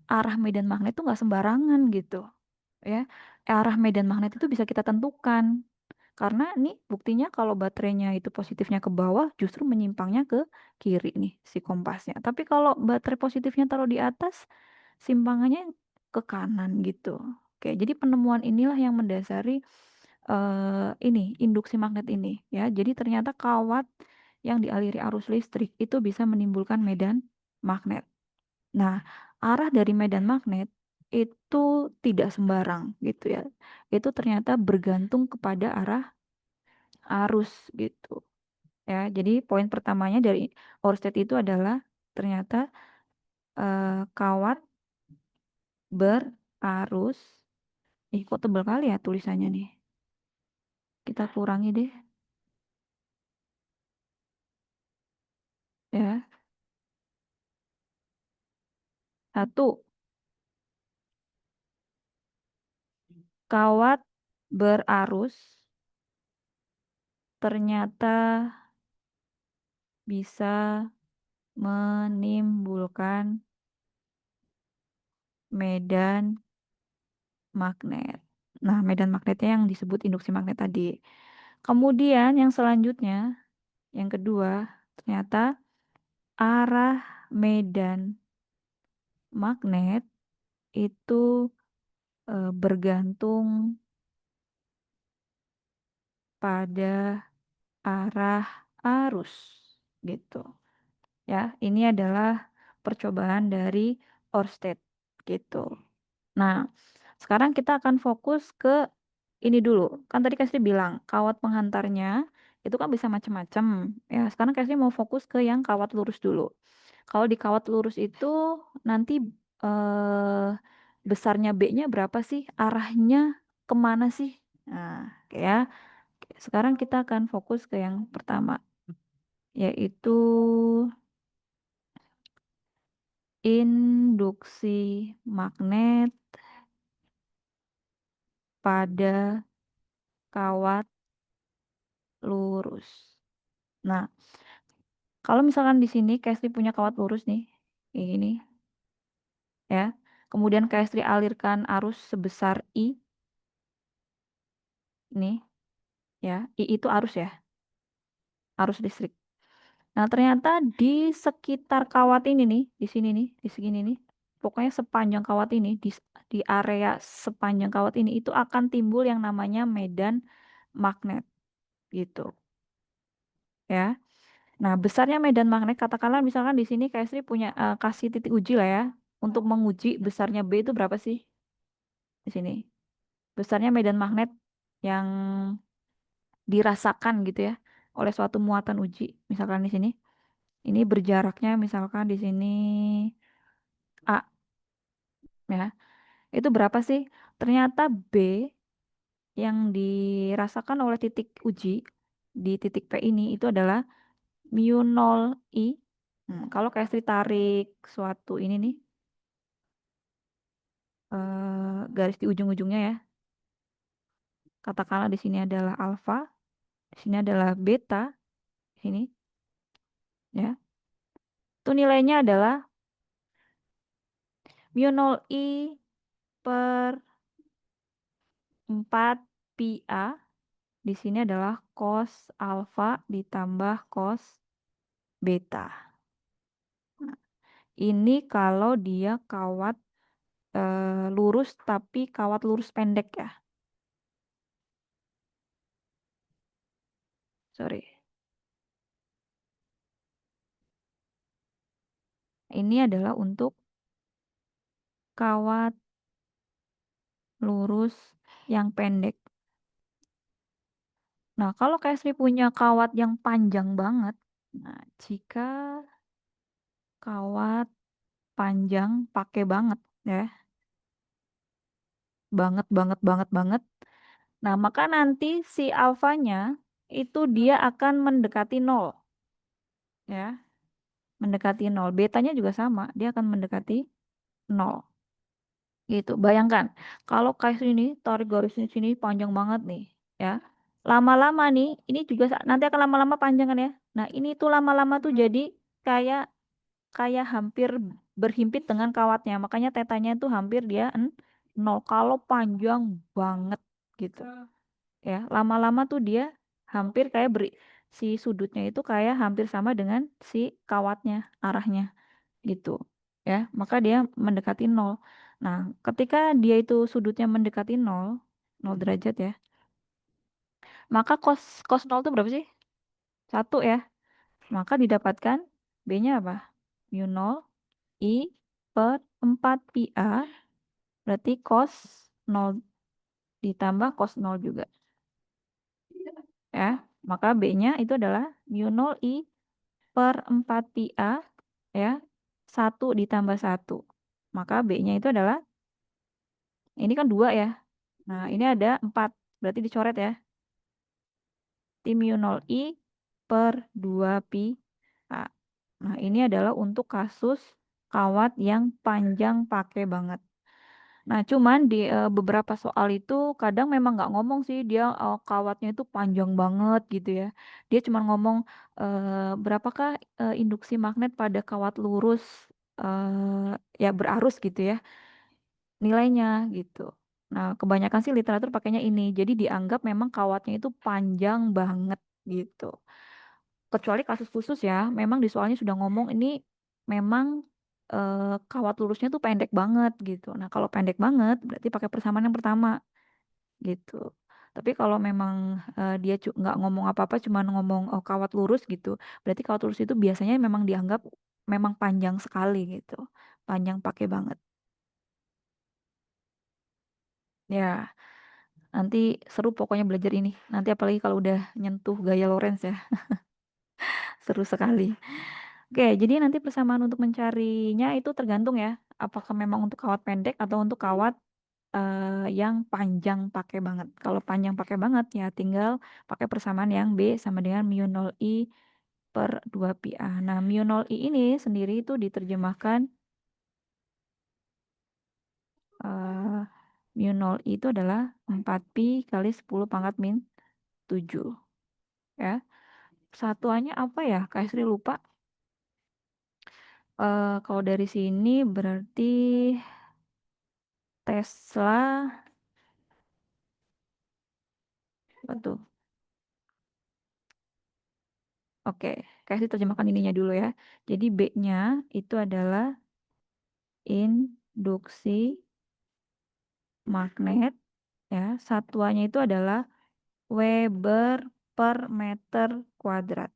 arah medan magnet itu nggak sembarangan gitu, ya. Arah medan magnet itu bisa kita tentukan. Karena nih buktinya kalau baterainya itu positifnya ke bawah, justru menyimpangnya ke kiri nih si kompasnya. Tapi kalau baterai positifnya taruh di atas, simpangannya ke kanan gitu. Oke, jadi penemuan inilah yang mendasari ini induksi magnet ini ya. Jadi ternyata kawat yang dialiri arus listrik itu bisa menimbulkan medan magnet. Nah, arah dari medan magnet itu tidak sembarang gitu ya. Itu ternyata bergantung kepada arah arus gitu ya. Jadi poin pertamanya dari Orsted itu adalah ternyata kawat berarus. Ih, kok tebal kali ya tulisannya nih. Kita kurangi deh ya. Satu, kawat berarus ternyata bisa menimbulkan medan magnet. Nah, medan magnetnya yang disebut induksi magnet tadi. Kemudian yang selanjutnya, yang kedua, ternyata arah medan magnet itu bergantung pada arah arus gitu. Ya, ini adalah percobaan dari Ørsted gitu. Nah, sekarang kita akan fokus ke ini dulu. Kan tadi Kasih bilang kawat penghantarnya itu kan bisa macam-macam. Ya, sekarang Kasih mau fokus ke yang kawat lurus dulu. Kalau di kawat lurus itu nanti eh, besarnya B-nya berapa sih? Arahnya kemana sih? Nah, oke ya. Sekarang kita akan fokus ke yang pertama, yaitu induksi magnet pada kawat lurus. Nah, kalau misalkan di sini Kestri punya kawat lurus nih, ini ya. Kemudian Kestri alirkan arus sebesar I, nih ya. I itu arus ya, arus listrik. Nah, ternyata di sekitar kawat ini nih, di sini nih, di segini nih, pokoknya sepanjang kawat ini, di area sepanjang kawat ini itu akan timbul yang namanya medan magnet gitu ya. Nah, besarnya medan magnet katakanlah misalkan di sini Kak Sri punya kasih titik uji lah ya untuk menguji besarnya B itu berapa sih di sini. Besarnya medan magnet yang dirasakan gitu ya oleh suatu muatan uji. Misalkan di sini ini berjaraknya misalkan di sini A ya. Itu berapa sih? Ternyata B yang dirasakan oleh titik uji di titik P ini itu adalah mu 0 I. Kalau Kak Sri tarik suatu ini nih garis di ujung-ujungnya ya. Katakanlah di sini adalah alfa, di sini adalah beta, di sini ya. Itu nilainya adalah mu 0 I per 4 pi A. Di sini adalah cos alfa ditambah cos beta. Nah, ini kalau dia kawat lurus tapi kawat lurus pendek ya. Sorry. Ini adalah untuk kawat lurus yang pendek. Nah, kalau Kak punya kawat yang panjang banget, nah jika kawat panjang pakai banget ya, banget banget banget banget. Nah, maka nanti si alfanya itu dia akan mendekati nol ya, mendekati nol. Betanya juga sama, dia akan mendekati nol. Gitu. Bayangkan, kalau kayak ini tarik garisnya sini panjang banget nih, ya. Lama-lama nih, ini juga nanti akan lama-lama panjang kan ya. Nah, ini tuh lama-lama tuh jadi kayak kayak hampir berhimpit dengan kawatnya. Makanya tetanya itu hampir dia nol kalau panjang banget gitu. Ya, lama-lama tuh dia hampir kayak si sudutnya itu kayak hampir sama dengan si kawatnya arahnya gitu ya, maka dia mendekati nol. Nah, ketika dia itu sudutnya mendekati nol derajat ya, maka cos cos nol itu berapa sih? Satu ya. Maka didapatkan B-nya apa? Mu nol I per 4 pi A, berarti cos nol ditambah cos nol juga ya. Maka B-nya itu adalah mu nol I per 4 pi A ya, satu ditambah satu. Maka B-nya itu adalah, ini kan 2 ya. Nah, ini ada 4, berarti dicoret ya. Tim mu 0 I per 2 pi A. Nah, ini adalah untuk kasus kawat yang panjang pakai banget. Nah, cuman di beberapa soal itu kadang memang nggak ngomong sih dia kawatnya itu panjang banget gitu ya. Dia cuma ngomong berapakah induksi magnet pada kawat lurus ya berarus gitu ya nilainya gitu. Nah, kebanyakan sih literatur pakainya ini. Jadi dianggap memang kawatnya itu panjang banget gitu. Kecuali kasus khusus ya, memang di soalnya sudah ngomong ini memang kawat lurusnya tuh pendek banget gitu. Nah, kalau pendek banget berarti pakai persamaan yang pertama gitu. Tapi kalau memang dia nggak ngomong apa-apa, cuma ngomong oh, kawat lurus gitu, berarti kawat lurus itu biasanya memang dianggap memang panjang sekali gitu, panjang pakai banget. Ya, nanti seru pokoknya belajar ini. Nanti apalagi kalau udah nyentuh gaya Lorentz ya, seru sekali. Oke, jadi nanti persamaan untuk mencarinya itu tergantung ya, apakah memang untuk kawat pendek atau untuk kawat yang panjang pakai banget. Kalau panjang pakai banget ya tinggal pakai persamaan yang B sama dengan mu 0 I per 2 pi A. Nah, mu 0 I ini sendiri itu diterjemahkan eh, mu 0 I itu adalah 4 pi kali 10 pangkat min 7 ya. Satuannya apa ya? Kak Sri lupa. Kalau dari sini berarti Tesla apa tuh? Oke, Kak Sri terjemahkan ininya dulu ya. Jadi B-nya itu adalah induksi magnet ya. Satuannya itu adalah Weber per meter kuadrat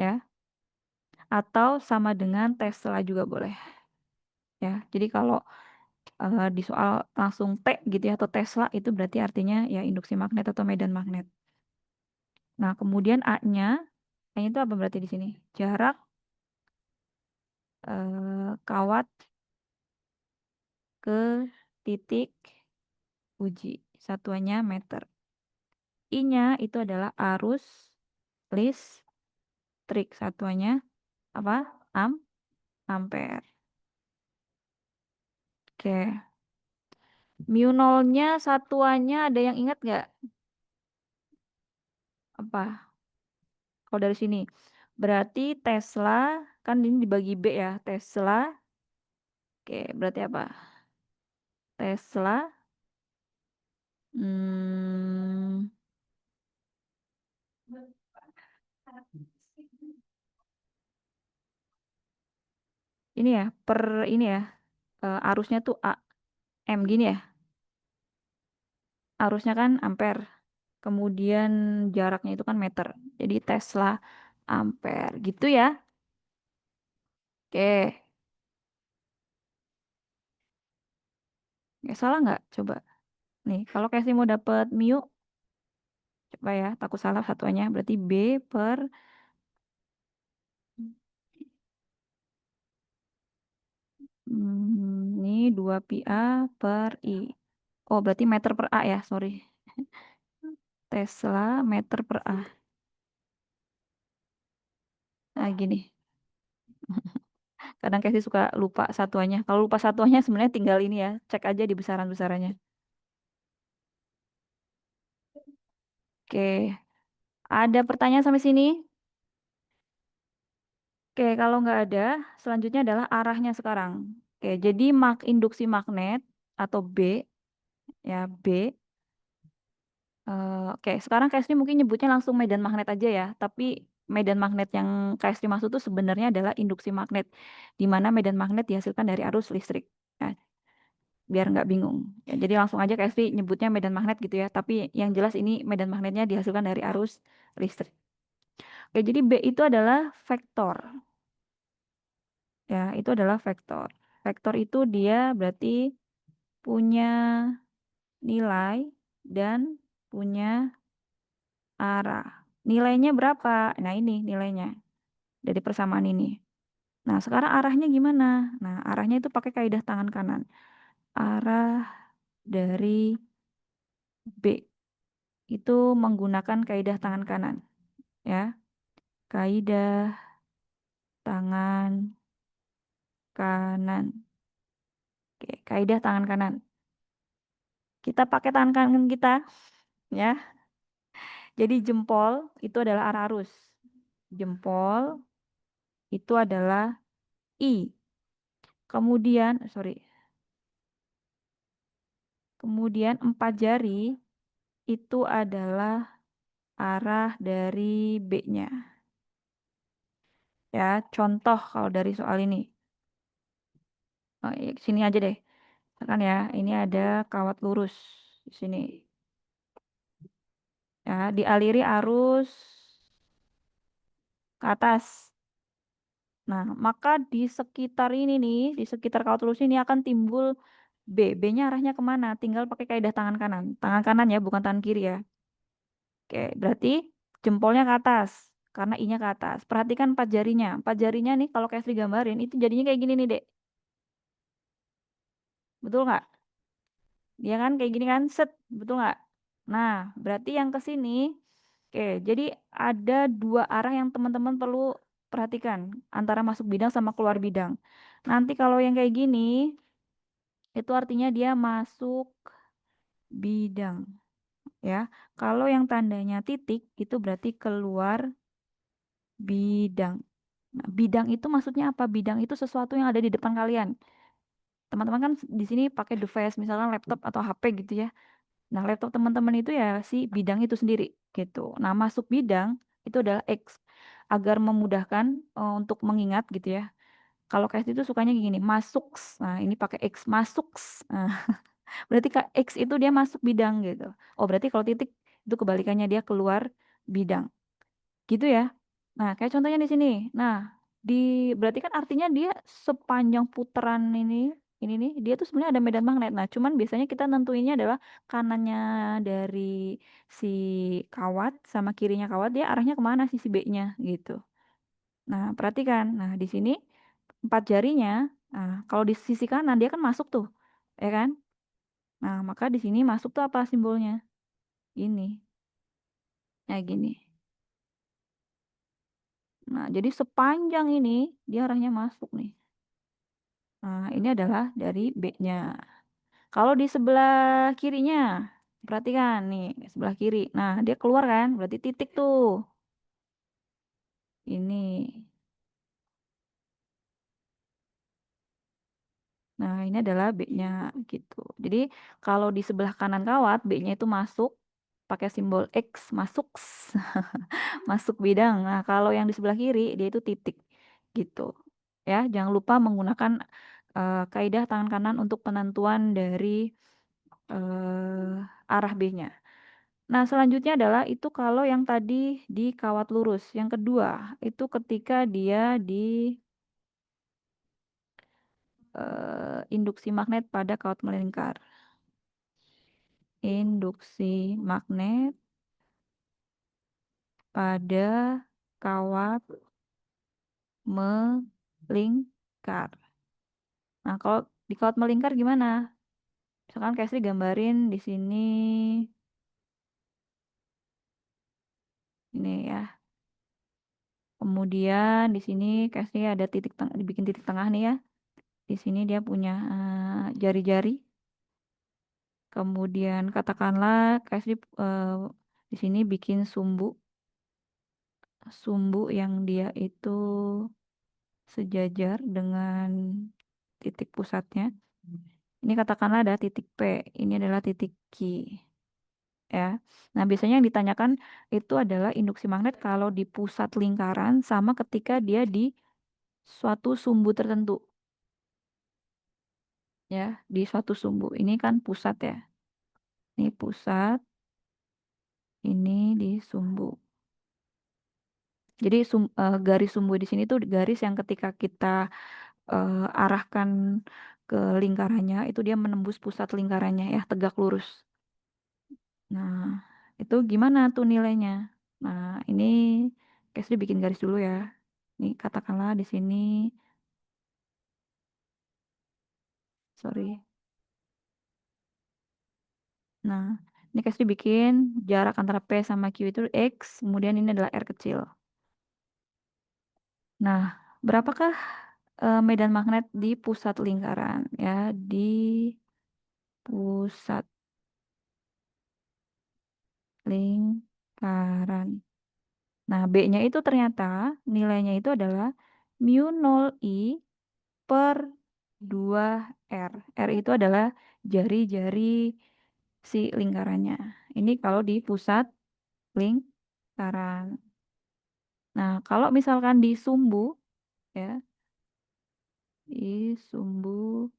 ya. Atau sama dengan Tesla juga boleh ya. Jadi kalau di soal langsung T gitu ya atau Tesla itu berarti artinya ya induksi magnet atau medan magnet. Nah, kemudian A-nya itu apa berarti di sini? Jarak kawat ke titik uji. Satuannya meter. I-nya itu adalah arus listrik. Satuannya apa? Ampere. Oke. Mu nolnya satuannya ada yang ingat nggak? Apa? Kalau dari sini. Berarti Tesla, kan ini dibagi B ya. Tesla. Oke, berarti apa? Tesla. Hmm, ini ya, per ini ya. Arusnya tuh M gini ya. Arusnya kan ampere. Kemudian jaraknya itu kan meter. Jadi Tesla ampere gitu ya. Oke. Nggak salah nggak? Coba. Nih, kalau Casey mau dapet mu, coba ya, takut salah satuannya. Berarti B per ini 2 pi A per I. Oh, berarti meter per A ya, sorry. Tesla meter per A. Nah, gini. Kadang Casey suka lupa satuannya. Kalau lupa satuannya sebenarnya tinggal ini ya, cek aja di besaran-besarannya. Oke, ada pertanyaan sampai sini? Oke, kalau nggak ada, selanjutnya adalah arahnya sekarang. Oke, jadi induksi magnet atau B, ya B. Oke, sekarang KSD mungkin nyebutnya langsung medan magnet aja ya. Tapi medan magnet yang KSD maksud itu sebenarnya adalah induksi magnet, di mana medan magnet dihasilkan dari arus listrik. Nah, biar nggak bingung. Ya, jadi langsung aja KSD nyebutnya medan magnet gitu ya. Tapi yang jelas ini medan magnetnya dihasilkan dari arus listrik. Oke, jadi B itu adalah vektor. Ya, itu adalah vektor. Vektor itu dia berarti punya nilai dan punya arah. Nilainya berapa? Nah, ini nilainya dari persamaan ini. Nah, sekarang arahnya gimana? Nah, arahnya itu pakai kaidah tangan kanan. Arah dari B itu menggunakan kaidah tangan kanan, ya. Kaidah tangan kanan. Oke, kaidah tangan kanan. Kita pakai tangan kanan kita, ya. Jadi jempol itu adalah arah arus. Jempol itu adalah I. Kemudian 4 jari itu adalah arah dari B-nya. Ya, contoh kalau dari soal ini. Oh, sini aja deh. Misalkan ya, ini ada kawat lurus di sini. Ya, dialiri arus ke atas. Nah, maka di sekitar ini nih, di sekitar kawat lurus ini akan timbul B. B-nya arahnya kemana? Tinggal pakai kaidah tangan kanan. Tangan kanan ya, bukan tangan kiri ya. Oke, berarti jempolnya ke atas. Karena I-nya ke atas. Perhatikan empat jarinya. Empat jarinya nih kalau kayak digambarin, itu jadinya kayak gini nih, Dek. Betul nggak? Dia kan kayak gini kan, set. Betul nggak? Nah, berarti yang ke sini, oke, jadi ada dua arah yang teman-teman perlu perhatikan. Antara masuk bidang sama keluar bidang. Nanti kalau yang kayak gini, itu artinya dia masuk bidang. Ya, kalau yang tandanya titik, itu berarti keluar bidang. Nah, bidang itu maksudnya apa? Bidang itu sesuatu yang ada di depan kalian. Teman-teman kan di sini pakai device, misalkan laptop atau HP gitu ya. Nah, laptop teman-teman itu ya si bidang itu sendiri gitu. Nah, masuk bidang itu adalah X agar memudahkan untuk mengingat gitu ya. Kalau kayak itu sukanya gini, masuk. Nah, ini pakai X, masuk. Nah, berarti X itu dia masuk bidang gitu. Oh, berarti kalau titik itu kebalikannya dia keluar bidang. Gitu ya. Nah, kayak contohnya di sini. Nah, di berarti kan artinya dia sepanjang putaran ini nih, dia tuh sebenarnya ada medan magnet. Nah, cuman biasanya kita nentuinnya adalah kanannya dari si kawat sama kirinya kawat, dia arahnya kemana sisi B-nya gitu. Nah, perhatikan. Nah, di sini empat jarinya, nah, kalau di sisi kanan dia kan masuk tuh, ya kan? Nah, maka di sini masuk tuh apa simbolnya? Ini, kayak gini. Nah, jadi sepanjang ini dia arahnya masuk nih. Nah, ini adalah dari B-nya. Kalau di sebelah kirinya, perhatikan nih, sebelah kiri. Nah, dia keluar kan, berarti titik tuh. Ini. Nah, ini adalah B-nya gitu. Jadi, kalau di sebelah kanan kawat, B-nya itu masuk pakai simbol X, masuk masuk bidang. Nah, kalau yang di sebelah kiri, dia itu titik gitu. Ya, jangan lupa menggunakan kaidah tangan kanan untuk penentuan dari arah B-nya. Nah, selanjutnya adalah itu kalau yang tadi di kawat lurus. Yang kedua, itu ketika dia di induksi magnet pada kawat melingkar. Induksi magnet pada kawat melingkar. Nah, kalau di kawat melingkar gimana? Misalkan kayak Sri gambarin di sini ini ya. Kemudian di sini Kasih ada titik tengah, dibikin titik tengah nih ya. Di sini dia punya jari-jari. Kemudian katakanlah Kasih di sini bikin sumbu, sumbu yang dia itu sejajar dengan titik pusatnya. Ini katakanlah ada titik P, ini adalah titik Q, ya. Nah, biasanya yang ditanyakan itu adalah induksi magnet kalau di pusat lingkaran sama ketika dia di suatu sumbu tertentu. Ya, di suatu sumbu. Ini kan pusat ya. Ini pusat, ini di sumbu. Jadi garis sumbu di sini tuh garis yang ketika kita arahkan ke lingkarannya itu dia menembus pusat lingkarannya ya, tegak lurus. Nah, itu gimana tuh nilainya? Nah, ini Kesri bikin garis dulu ya. Nih, katakanlah di sini, sorry. Nah, ini Kesri bikin jarak antara P sama Q itu X, kemudian ini adalah R kecil. Nah, berapakah medan magnet di pusat lingkaran? Ya, di pusat lingkaran. Nah, B-nya itu ternyata nilainya itu adalah mu 0 I per 2 R. R itu adalah jari-jari si lingkarannya. Ini kalau di pusat lingkaran. Nah, kalau misalkan di sumbu, ya, I sumbu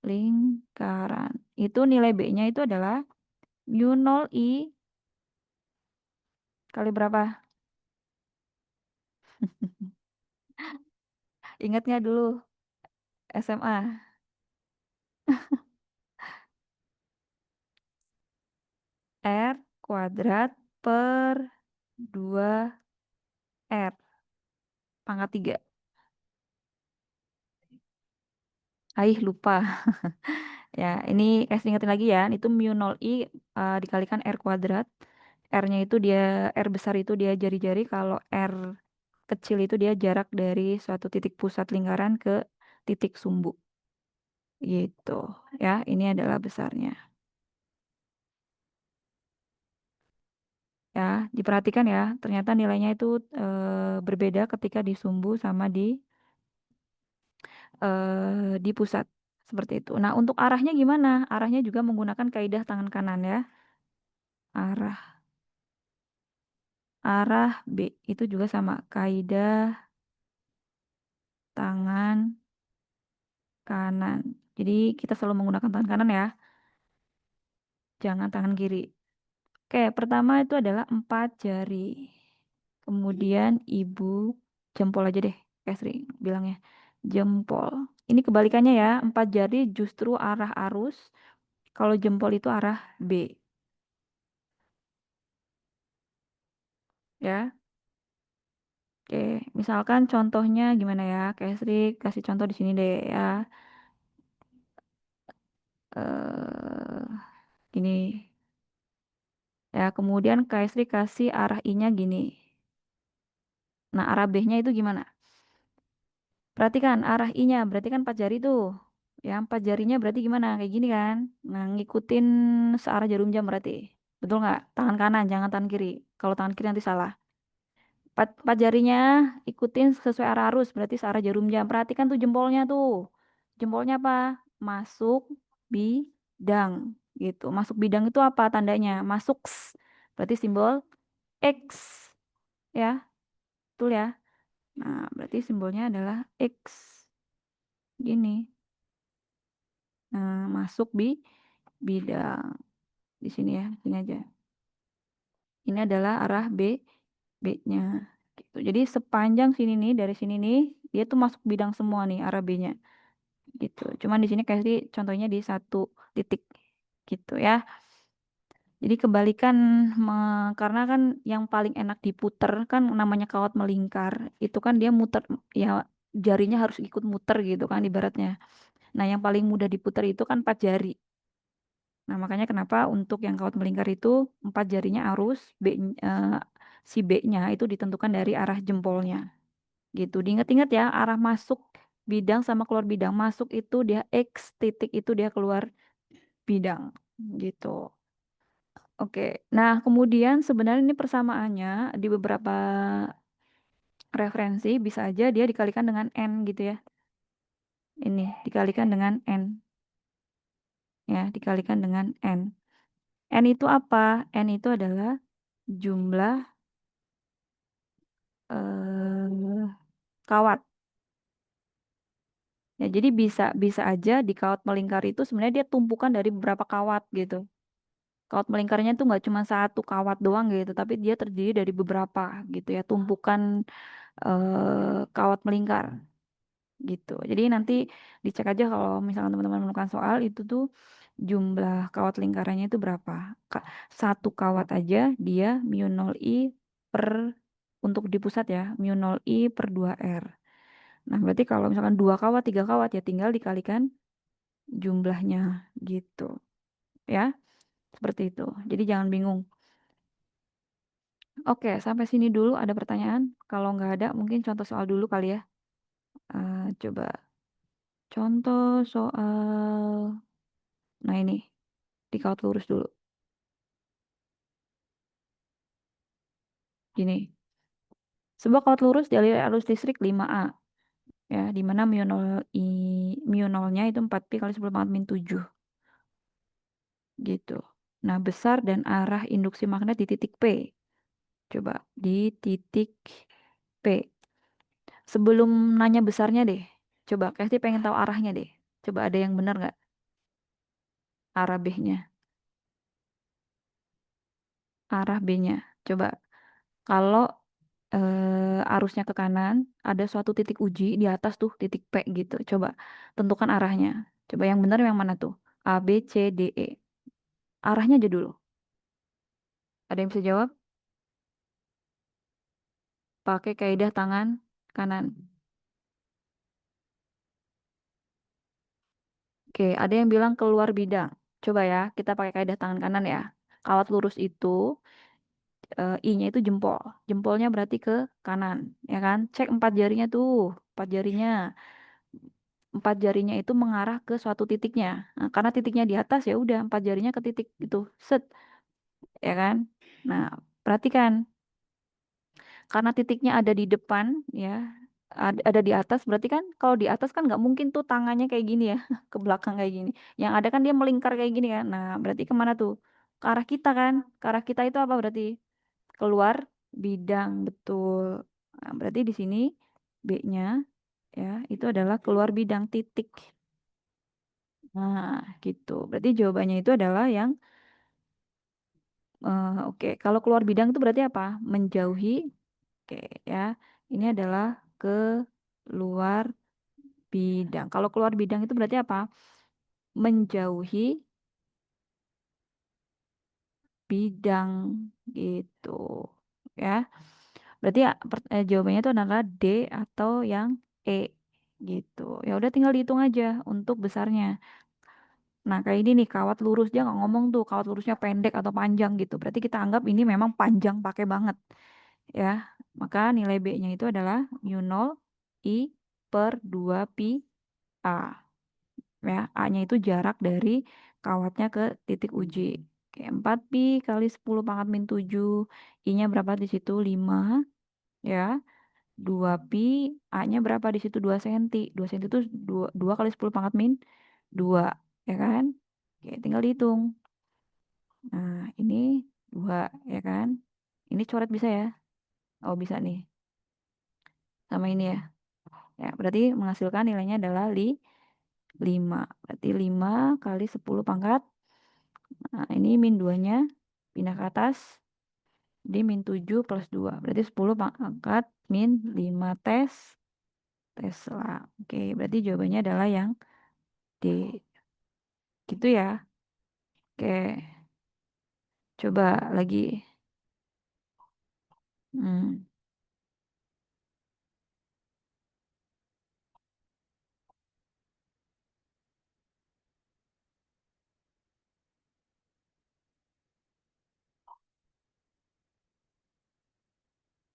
lingkaran. Itu nilai B-nya itu adalah mu 0 I kali berapa? Ingat nggak dulu SMA? R kuadrat per 2R pangkat 3. Aih, lupa. Ya, ini kasih ingetin lagi ya. Itu mu 0 I dikalikan R kuadrat. R-nya itu dia, R besar itu dia jari-jari. Kalau R kecil itu dia jarak dari suatu titik pusat lingkaran ke titik sumbu. Gitu. Ya, ini adalah besarnya. Ya, diperhatikan ya. Ternyata nilainya itu berbeda ketika di sumbu sama di pusat. Seperti itu. Nah, untuk arahnya gimana? Arahnya juga menggunakan kaidah tangan kanan ya. Arah arah B itu juga sama kaidah tangan kanan. Jadi kita selalu menggunakan tangan kanan ya, jangan tangan kiri. Oke, pertama itu adalah 4 jari. Kemudian ibu jempol aja deh, kayak sering bilangnya. Jempol. Ini kebalikannya ya, 4 jari justru arah arus. Kalau jempol itu arah B. Ya. Oke, misalkan contohnya gimana ya? Kayak Sri kasih contoh di sini deh ya. Eh, gini. Ya, kemudian Kak Sri kasih arah I-nya gini. Nah, arah B-nya itu gimana? Perhatikan arah I-nya, berarti kan 4 jari tuh. Ya, 4 jarinya berarti gimana? Kayak gini kan? Nah, ngikutin searah jarum jam berarti. Betul nggak? Tangan kanan, jangan tangan kiri. Kalau tangan kiri nanti salah. Empat jarinya ikutin sesuai arah arus, berarti searah jarum jam. Perhatikan tuh jempolnya tuh. Jempolnya apa? Masuk bidang gitu. Masuk bidang itu apa tandanya? Masuk berarti simbol X ya. Betul ya. Nah, berarti simbolnya adalah X gini. Nah, masuk bidang di sini ya, sini aja. Ini adalah arah B-nya. Gitu. Jadi sepanjang sini nih, dari sini nih, dia tuh masuk bidang semua nih arah B-nya. Gitu. Cuman di sini kasih contohnya di satu titik gitu ya. Jadi kebalikan karena kan yang paling enak diputer kan namanya kawat melingkar. Itu kan dia muter ya jarinya harus ikut muter gitu kan ibaratnya. Nah, yang paling mudah diputar itu kan 4 jari. Nah, makanya kenapa untuk yang kawat melingkar itu 4 jarinya arus, si B-nya itu ditentukan dari arah jempolnya. Gitu. Diingat-ingat ya, arah masuk bidang sama keluar bidang. Masuk itu dia X, titik itu dia keluar bidang. Gitu. Oke. Nah, kemudian sebenarnya ini persamaannya di beberapa referensi bisa aja dia dikalikan dengan N gitu ya. Ini dikalikan dengan N. Ya, dikalikan dengan N. N itu apa? N itu adalah jumlah eh, kawat. Ya, jadi bisa bisa aja di kawat melingkar itu sebenarnya dia tumpukan dari beberapa kawat gitu. Kawat melingkarnya itu nggak cuma satu kawat doang gitu, tapi dia terdiri dari beberapa gitu ya, tumpukan kawat melingkar gitu. Jadi nanti dicek aja kalau misalnya teman-teman menemukan soal itu tuh jumlah kawat lingkarannya itu berapa. Satu kawat aja dia mu 0 I per untuk di pusat ya, mu 0 I per 2R. Nah, berarti kalau misalkan 2 kawat, 3 kawat ya tinggal dikalikan jumlahnya gitu. Ya, seperti itu. Jadi jangan bingung. Oke, sampai sini dulu ada pertanyaan. Kalau nggak ada, mungkin contoh soal dulu kali ya. Coba contoh soal. Nah, ini dikawat lurus dulu. Gini, sebuah kawat lurus di arus listrik 5A. Ya, di mana mu 0 mu 0-nya itu 4pi kali 10 pangkat min 7. Gitu. Nah, besar dan arah induksi magnet di titik P. Coba di titik P. Sebelum nanya besarnya deh, coba Kesti pengen tahu arahnya deh. Coba ada yang benar nggak arah B-nya? Arah B-nya. Coba kalau arusnya ke kanan, ada suatu titik uji di atas tuh titik P gitu. Coba tentukan arahnya. Coba yang benar yang mana tuh? A, B, C, D, E. Arahnya aja dulu. Ada yang bisa jawab? Pakai kaidah tangan kanan. Oke, ada yang bilang keluar bidang. Coba ya, kita pakai kaidah tangan kanan ya. Kawat lurus itu I-nya itu jempol. Jempolnya berarti ke kanan, ya kan? Cek empat jarinya tuh. Empat jarinya. Empat jarinya itu mengarah ke suatu titiknya. Nah, karena titiknya di atas ya udah empat jarinya ke titik itu. Set, ya kan? Nah, perhatikan. Karena titiknya ada di depan ya. Ada di atas berarti kan kalau di atas kan nggak mungkin tuh tangannya kayak gini ya ke belakang kayak gini. Yang ada kan dia melingkar kayak gini kan. Nah, berarti kemana tuh? Ke arah kita kan? Ke arah kita itu apa berarti? Keluar bidang betul. Nah, berarti di sini B-nya ya itu adalah keluar bidang titik. Nah, gitu. Berarti jawabannya itu adalah yang oke. Kalau keluar bidang itu berarti apa? Menjauhi. Oke, ya. Ini adalah keluar bidang. Kalau keluar bidang itu berarti apa? Menjauhi bidang gitu. Ya. Berarti ya, jawabannya itu adalah D atau yang E gitu. Ya udah tinggal dihitung aja untuk besarnya. Nah, kayak ini nih kawat lurus dia nggak ngomong tuh kawat lurusnya pendek atau panjang gitu. Berarti kita anggap ini memang panjang pakai banget ya. Maka nilai B-nya itu adalah mu 0 I per 2 pi A. Ya, A-nya itu jarak dari kawatnya ke titik uji. Oke, 4 pi kali 10 pangkat min 7. I-nya berapa di situ? 5 ya. 2 pi A-nya berapa di situ? 2 senti. 2 senti itu 2 kali 10 pangkat min 2 ya kan? Oke, tinggal dihitung. Nah, ini 2 ya kan? Ini coret bisa ya? Oh, bisa nih. Sama ini ya. Ya, berarti menghasilkan nilainya adalah 5. Berarti 5 kali 10 pangkat. Nah, ini min 2-nya pindah ke atas. Di min 7 plus 2. Berarti 10 pangkat min 5 Tesla. Oke, berarti jawabannya adalah yang D. Gitu ya. Oke, coba lagi. Hmm.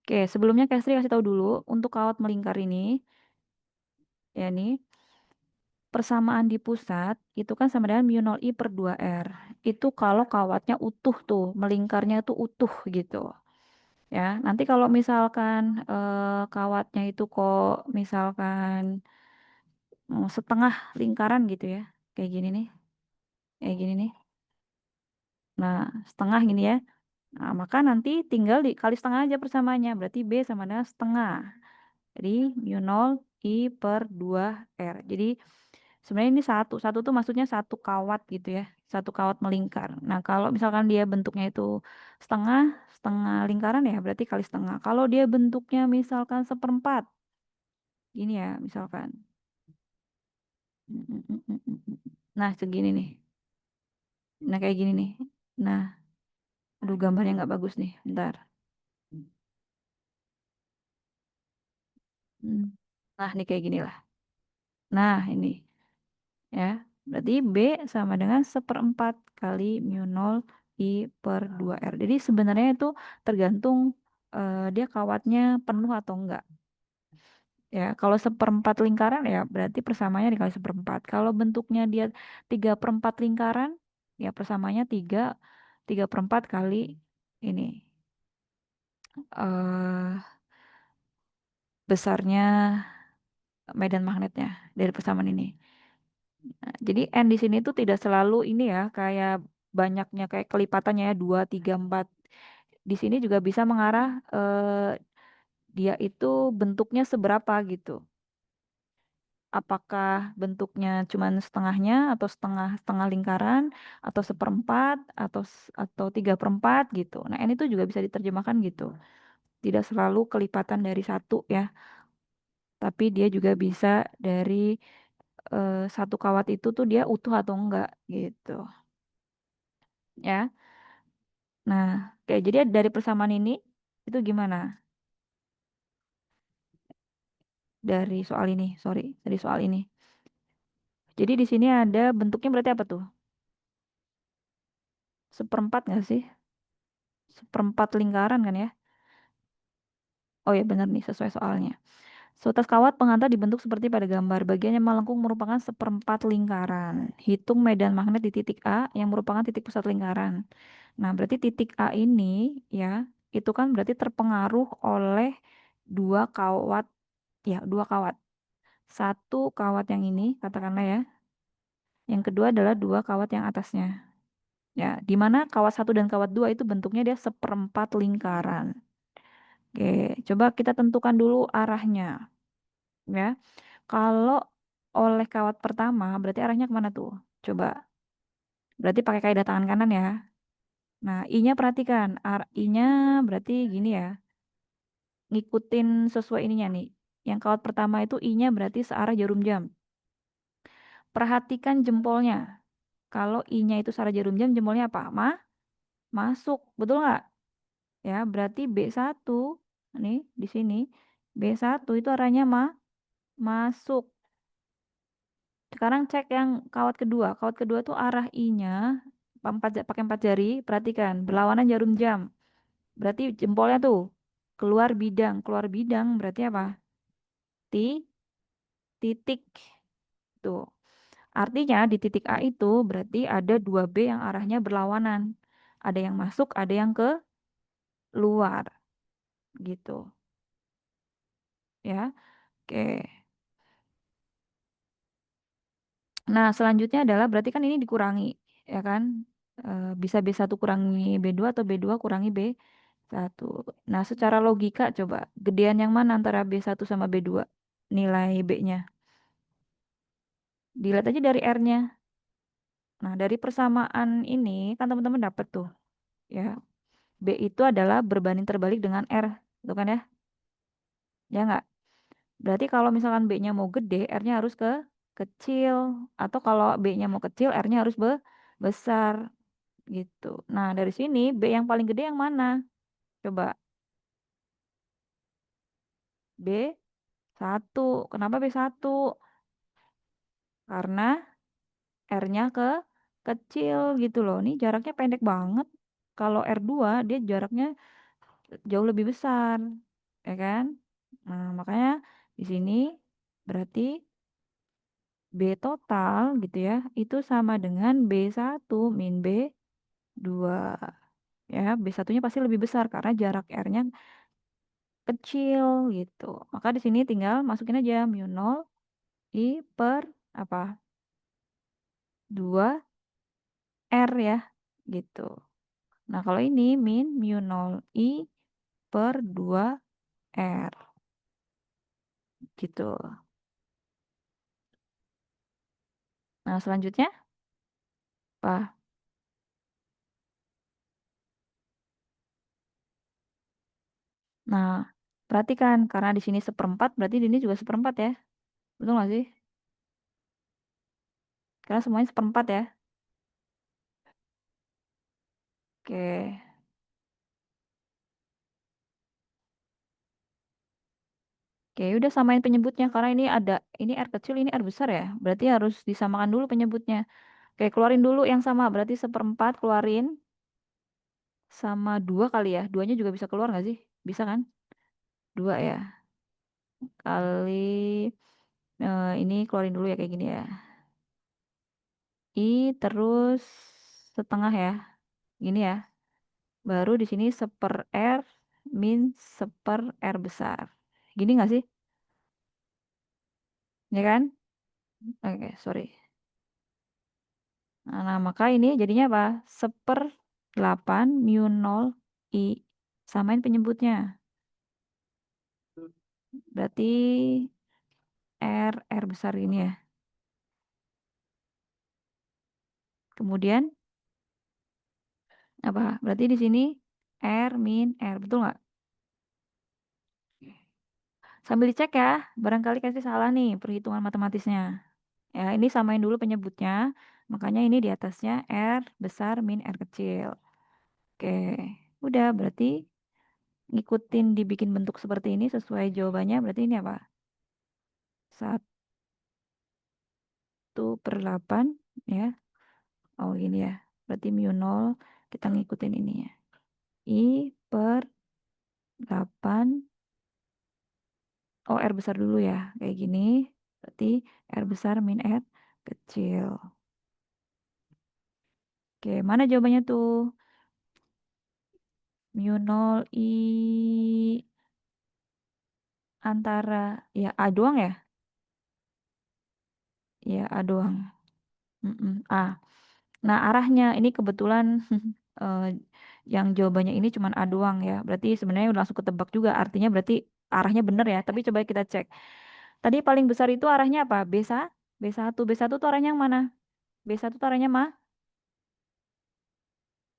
Oke, sebelumnya Kestri kasih tahu dulu untuk kawat melingkar ini, ya nih, persamaan di pusat itu kan sama dengan mu 0 I per 2 R. Itu kalau kawatnya utuh tuh, melingkarnya itu utuh gitu. Ya, nanti kalau misalkan kawatnya itu kok misalkan setengah lingkaran gitu ya, kayak gini nih, kayak gini nih. Nah, setengah gini ya. Nah, maka nanti tinggal dikali setengah aja persamaannya. Berarti B sama dengan setengah. Jadi mu 0 I per 2 R. Jadi sebenarnya ini satu. Satu tuh maksudnya satu kawat gitu ya. Satu kawat melingkar. Nah, kalau misalkan dia bentuknya itu setengah, setengah lingkaran ya berarti kali setengah. Kalau dia bentuknya misalkan seperempat. Gini ya misalkan. Nah, segini nih. Nah, kayak gini nih. Nah, aduh gambarnya nggak bagus nih. Bentar. Hmm. Nah, ini kayak gini lah. Nah, ini ya. Berarti B sama dengan seperempat kali mu 0 I per 2 R. Jadi sebenarnya itu tergantung dia kawatnya penuh atau enggak. Ya, kalau seperempat lingkaran ya berarti persamanya dikali seperempat. Kalau bentuknya dia 3/4 lingkaran, ya persamanya 3/4 kali ini eh besarnya medan magnetnya dari persamaan ini. Nah, jadi N di sini tuh tidak selalu ini ya, kayak banyaknya kayak kelipatannya ya, 2, 3, 4. Di sini juga bisa mengarah Dia itu bentuknya seberapa gitu. Apakah bentuknya cuman setengahnya atau setengah lingkaran atau seperempat atau 3/4 gitu. Nah, N itu juga bisa diterjemahkan gitu. Tidak selalu kelipatan dari satu ya, tapi dia juga bisa dari satu kawat itu tuh dia utuh atau enggak gitu. Ya. Nah, kayak jadi dari persamaan ini itu gimana? Dari soal ini, sorry, dari soal ini. Jadi di sini ada bentuknya berarti apa tuh? Seperempat nggak sih? Seperempat lingkaran kan ya? Oh ya benar nih sesuai soalnya. Sutas kawat pengantar dibentuk seperti pada gambar. Bagian yang melengkung merupakan seperempat lingkaran. Hitung medan magnet di titik A yang merupakan titik pusat lingkaran. Nah, berarti titik A ini ya, itu kan berarti terpengaruh oleh dua kawat, ya, dua kawat. Satu kawat yang ini, katakanlah ya. Yang kedua adalah dua kawat yang atasnya. Ya, di mana kawat satu dan kawat dua itu bentuknya dia seperempat lingkaran. Oke, coba kita tentukan dulu arahnya. Ya, kalau oleh kawat pertama, berarti arahnya kemana tuh? Coba, berarti pakai kaidah tangan kanan ya. Nah, I-nya perhatikan, I-nya berarti gini ya, ngikutin sesuai ininya nih. Yang kawat pertama itu I-nya berarti searah jarum jam. Perhatikan jempolnya. Kalau I-nya itu searah jarum jam, jempolnya apa? Masuk, betul nggak? Ya, berarti B1 nih di sini B1 itu arahnya masuk. Sekarang cek yang kawat kedua. Kawat kedua tuh arah I-nya pakai 4 jari, perhatikan berlawanan jarum jam. Berarti jempolnya tuh keluar bidang. Keluar bidang berarti apa? Ti titik tuh. Artinya di titik A itu berarti ada 2B yang arahnya berlawanan. Ada yang masuk, ada yang ke luar gitu. Ya. Oke. Nah, selanjutnya adalah berarti kan ini dikurangi, ya kan? Bisa B1 kurangi B2 atau B2 kurangi B1. Nah, secara logika coba, gedean yang mana antara B1 sama B2? Nilai B-nya. Dilihat aja dari R-nya. Nah, dari persamaan ini kan teman-teman dapat tuh, ya. B itu adalah berbanding terbalik dengan R, tuh kan ya? Ya nggak? Berarti kalau misalkan B-nya mau gede, R-nya harus kecil. Atau kalau B-nya mau kecil, R-nya harus besar. Gitu. Nah, dari sini B yang paling gede yang mana? Coba B1. Kenapa B1? Karena R-nya kecil gitu loh. Ini jaraknya pendek banget. Kalau R2 dia jaraknya jauh lebih besar. Ya kan? Nah, makanya di sini berarti B total gitu ya, itu sama dengan B1 min B2. Ya, B1-nya pasti lebih besar karena jarak R-nya kecil gitu. Maka di sini tinggal masukin aja mu 0 I per apa? 2R ya gitu. Nah, kalau ini min mu 0 I per 2R gitu. Nah, selanjutnya apa? Nah, perhatikan karena di sini seperempat berarti di ini juga seperempat ya. Betul nggak sih? Karena semuanya seperempat ya. Oke. Oke, udah samain penyebutnya karena ini ada ini R kecil, ini R besar ya. Berarti harus disamakan dulu penyebutnya. Oke, keluarin dulu yang sama. Berarti seperempat keluarin sama 2 kali ya. Duanya juga bisa keluar nggak sih? Bisa kan? 2 ya. Kali ini keluarin dulu ya kayak gini ya. I terus setengah ya. Gini ya. Baru di sini seper R min seper R besar. Gini nggak sih? Ya kan? Oke, sorry. Nah, maka ini jadinya apa? 1/8 mu 0 I. Samain penyebutnya. Berarti R besar ini ya. Kemudian apa? Berarti di sini R min R, betul nggak? Sambil dicek ya, barangkali kasih salah nih perhitungan matematisnya. Ya, ini samain dulu penyebutnya. Makanya ini di atasnya R besar min R kecil. Oke, udah berarti ngikutin dibikin bentuk seperti ini sesuai jawabannya. Berarti ini apa? 1/8 ya. Oh ini ya. Berarti mu 0 kita ngikutin ini ya. I/8. Oh R besar dulu ya. Kayak gini. Berarti R besar min R kecil. Oke, mana jawabannya tuh? Mu 0 I antara ya A doang ya? Ya A doang. Mm-mm, A. Nah arahnya ini kebetulan eh, yang jawabannya ini cuman A doang ya. Berarti sebenarnya udah langsung ketebak juga. Artinya berarti arahnya bener ya. Tapi coba kita cek. Tadi paling besar itu arahnya apa? B1. B1 tuh arahnya yang mana? B1 tuh arahnya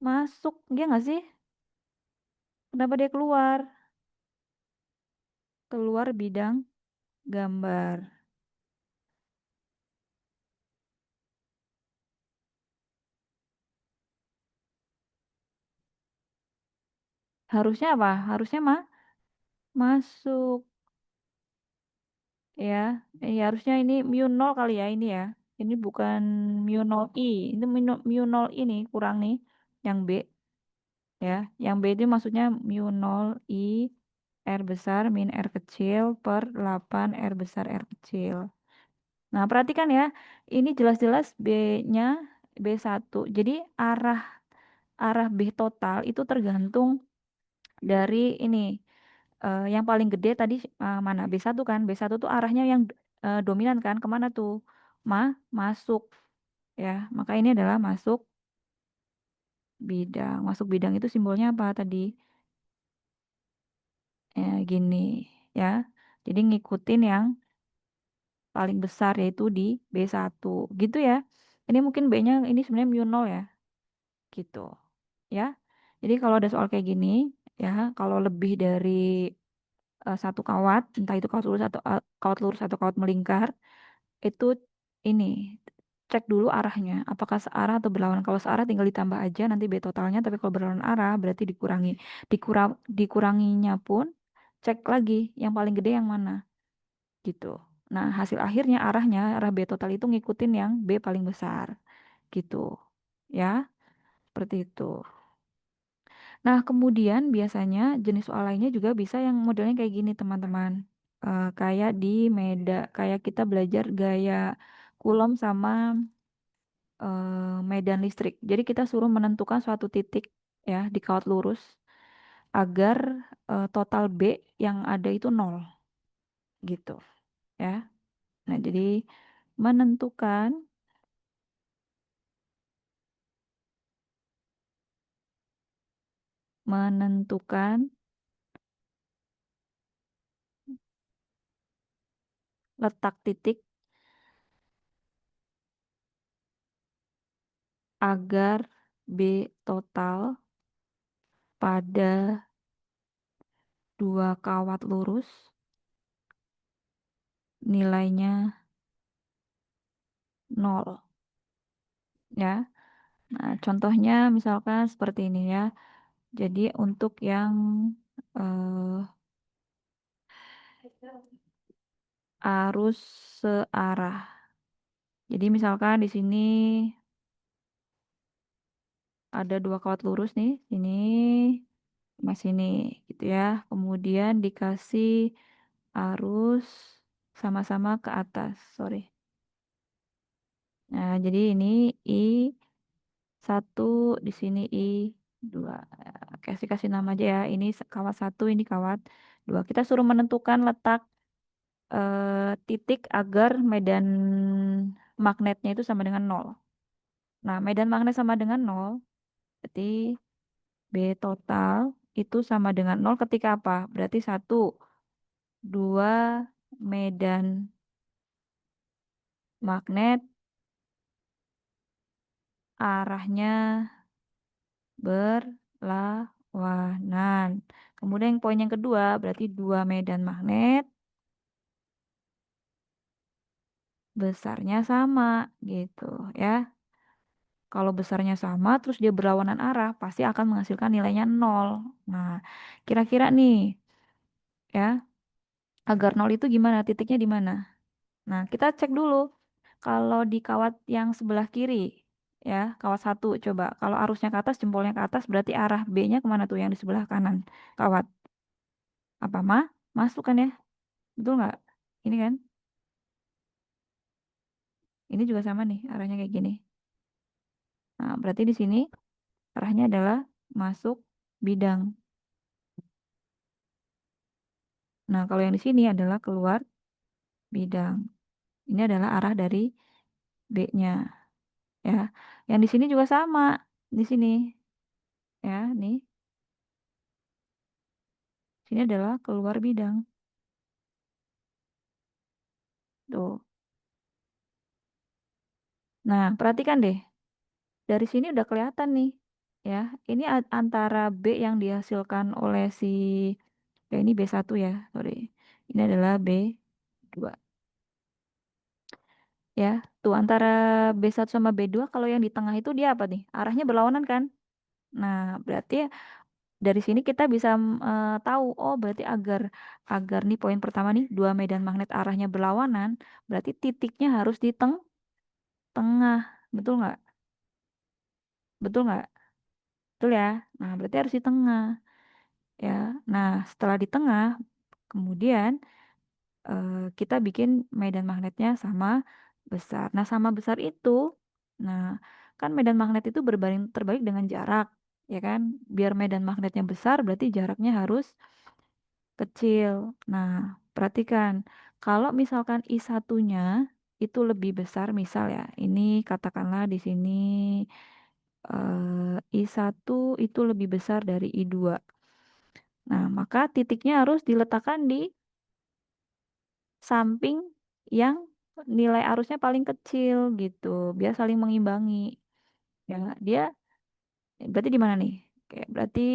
masuk. Iya nggak sih? Kenapa dia keluar? Keluar bidang gambar. Harusnya apa? Harusnya masuk. Ya, harusnya ini mu 0 kali ya ini ya. Ini bukan mu 0 I. Ini mu 0 ini kurang nih. Yang B ya. Yang B itu maksudnya mu 0 I R besar min R kecil per 8 R besar R kecil. Nah, perhatikan ya. Ini jelas-jelas B-nya B1. Jadi arah arah B total itu tergantung dari ini. Yang paling gede tadi mana? B1 kan. B1 tuh arahnya yang dominan kan kemana tuh? Masuk ya. Maka ini adalah masuk bidang. Masuk bidang itu simbolnya apa tadi? Gini ya. Jadi ngikutin yang paling besar yaitu di B1 gitu ya. Ini mungkin B-nya ini sebenarnya mu 0 ya. Gitu. Ya. Jadi kalau ada soal kayak gini ya, kalau lebih dari satu kawat, entah itu kawat lurus atau kawat melingkar, itu ini cek dulu arahnya, apakah searah atau berlawanan. Kalau searah tinggal ditambah aja nanti B totalnya, tapi kalau berlawanan arah berarti dikurangi. Dikuranginya pun cek lagi yang paling gede yang mana gitu. Nah, hasil akhirnya arah B total itu ngikutin yang B paling besar gitu. Ya, seperti itu. Nah, kemudian biasanya jenis soal lainnya juga bisa yang modelnya kayak gini, teman-teman. Kayak di kayak kita belajar gaya Coulomb sama medan listrik. Jadi kita suruh menentukan suatu titik ya di kawat lurus agar total B yang ada itu nol gitu ya. Nah, jadi menentukan menentukan letak titik agar B total pada dua kawat lurus nilainya nol ya. Nah, contohnya misalkan seperti ini ya. Jadi untuk yang eh, arus searah. Jadi misalkan di sini ada dua kawat lurus nih, ini sama sini gitu ya. Kemudian dikasih arus sama-sama ke atas. Sorry. Nah, jadi ini I1, di sini I2. Kasih kasih nama aja ya. Ini kawat satu, ini kawat dua. Kita suruh menentukan letak titik agar medan magnetnya itu sama dengan nol. Nah, medan magnet sama dengan nol, berarti B total itu sama dengan nol ketika apa? Berarti satu, dua medan magnet arahnya berlawanan. Kemudian yang poin yang kedua berarti dua medan magnet besarnya sama gitu ya. Kalau besarnya sama terus dia berlawanan arah pasti akan menghasilkan nilainya nol. Nah, kira-kira nih ya, agar nol itu gimana? Titiknya di mana? Nah, kita cek dulu. Kalau di kawat yang sebelah kiri ya, kawat satu coba. Kalau arusnya ke atas, jempolnya ke atas berarti arah B-nya kemana tuh yang di sebelah kanan kawat? Apa masuk kan ya? Betul nggak? Ini kan? Ini juga sama nih, arahnya kayak gini. Nah, berarti di sini arahnya adalah masuk bidang. Nah, kalau yang di sini adalah keluar bidang. Ini adalah arah dari B-nya, ya. Yang di sini juga sama. Di sini, ya, nih. Sini adalah keluar bidang. Tuh. Nah, perhatikan deh. Dari sini udah kelihatan nih, ya. Ini antara B yang dihasilkan oleh si ini B1 ya, sorry. Ini adalah B2. Ya, tuh antara B1 sama B2 kalau yang di tengah itu dia apa nih? Arahnya berlawanan kan? Nah, berarti dari sini kita bisa tahu, oh berarti agar agar nih poin pertama nih dua medan magnet arahnya berlawanan, berarti titiknya harus di tengah, betul nggak? Betul nggak? Betul ya. Nah berarti harus di tengah, ya. Nah setelah di tengah, kemudian kita bikin medan magnetnya sama besar. Nah sama besar itu, nah kan medan magnet itu berbanding terbalik dengan jarak, ya kan? Biar medan magnetnya besar, berarti jaraknya harus kecil. Nah, perhatikan, kalau misalkan I satunya itu lebih besar, misal ya, ini katakanlah di sini I1 itu lebih besar dari I2. Nah, maka titiknya harus diletakkan di samping yang nilai arusnya paling kecil gitu, biar saling mengimbangi. Ya, dia berarti di mana nih? Oke, berarti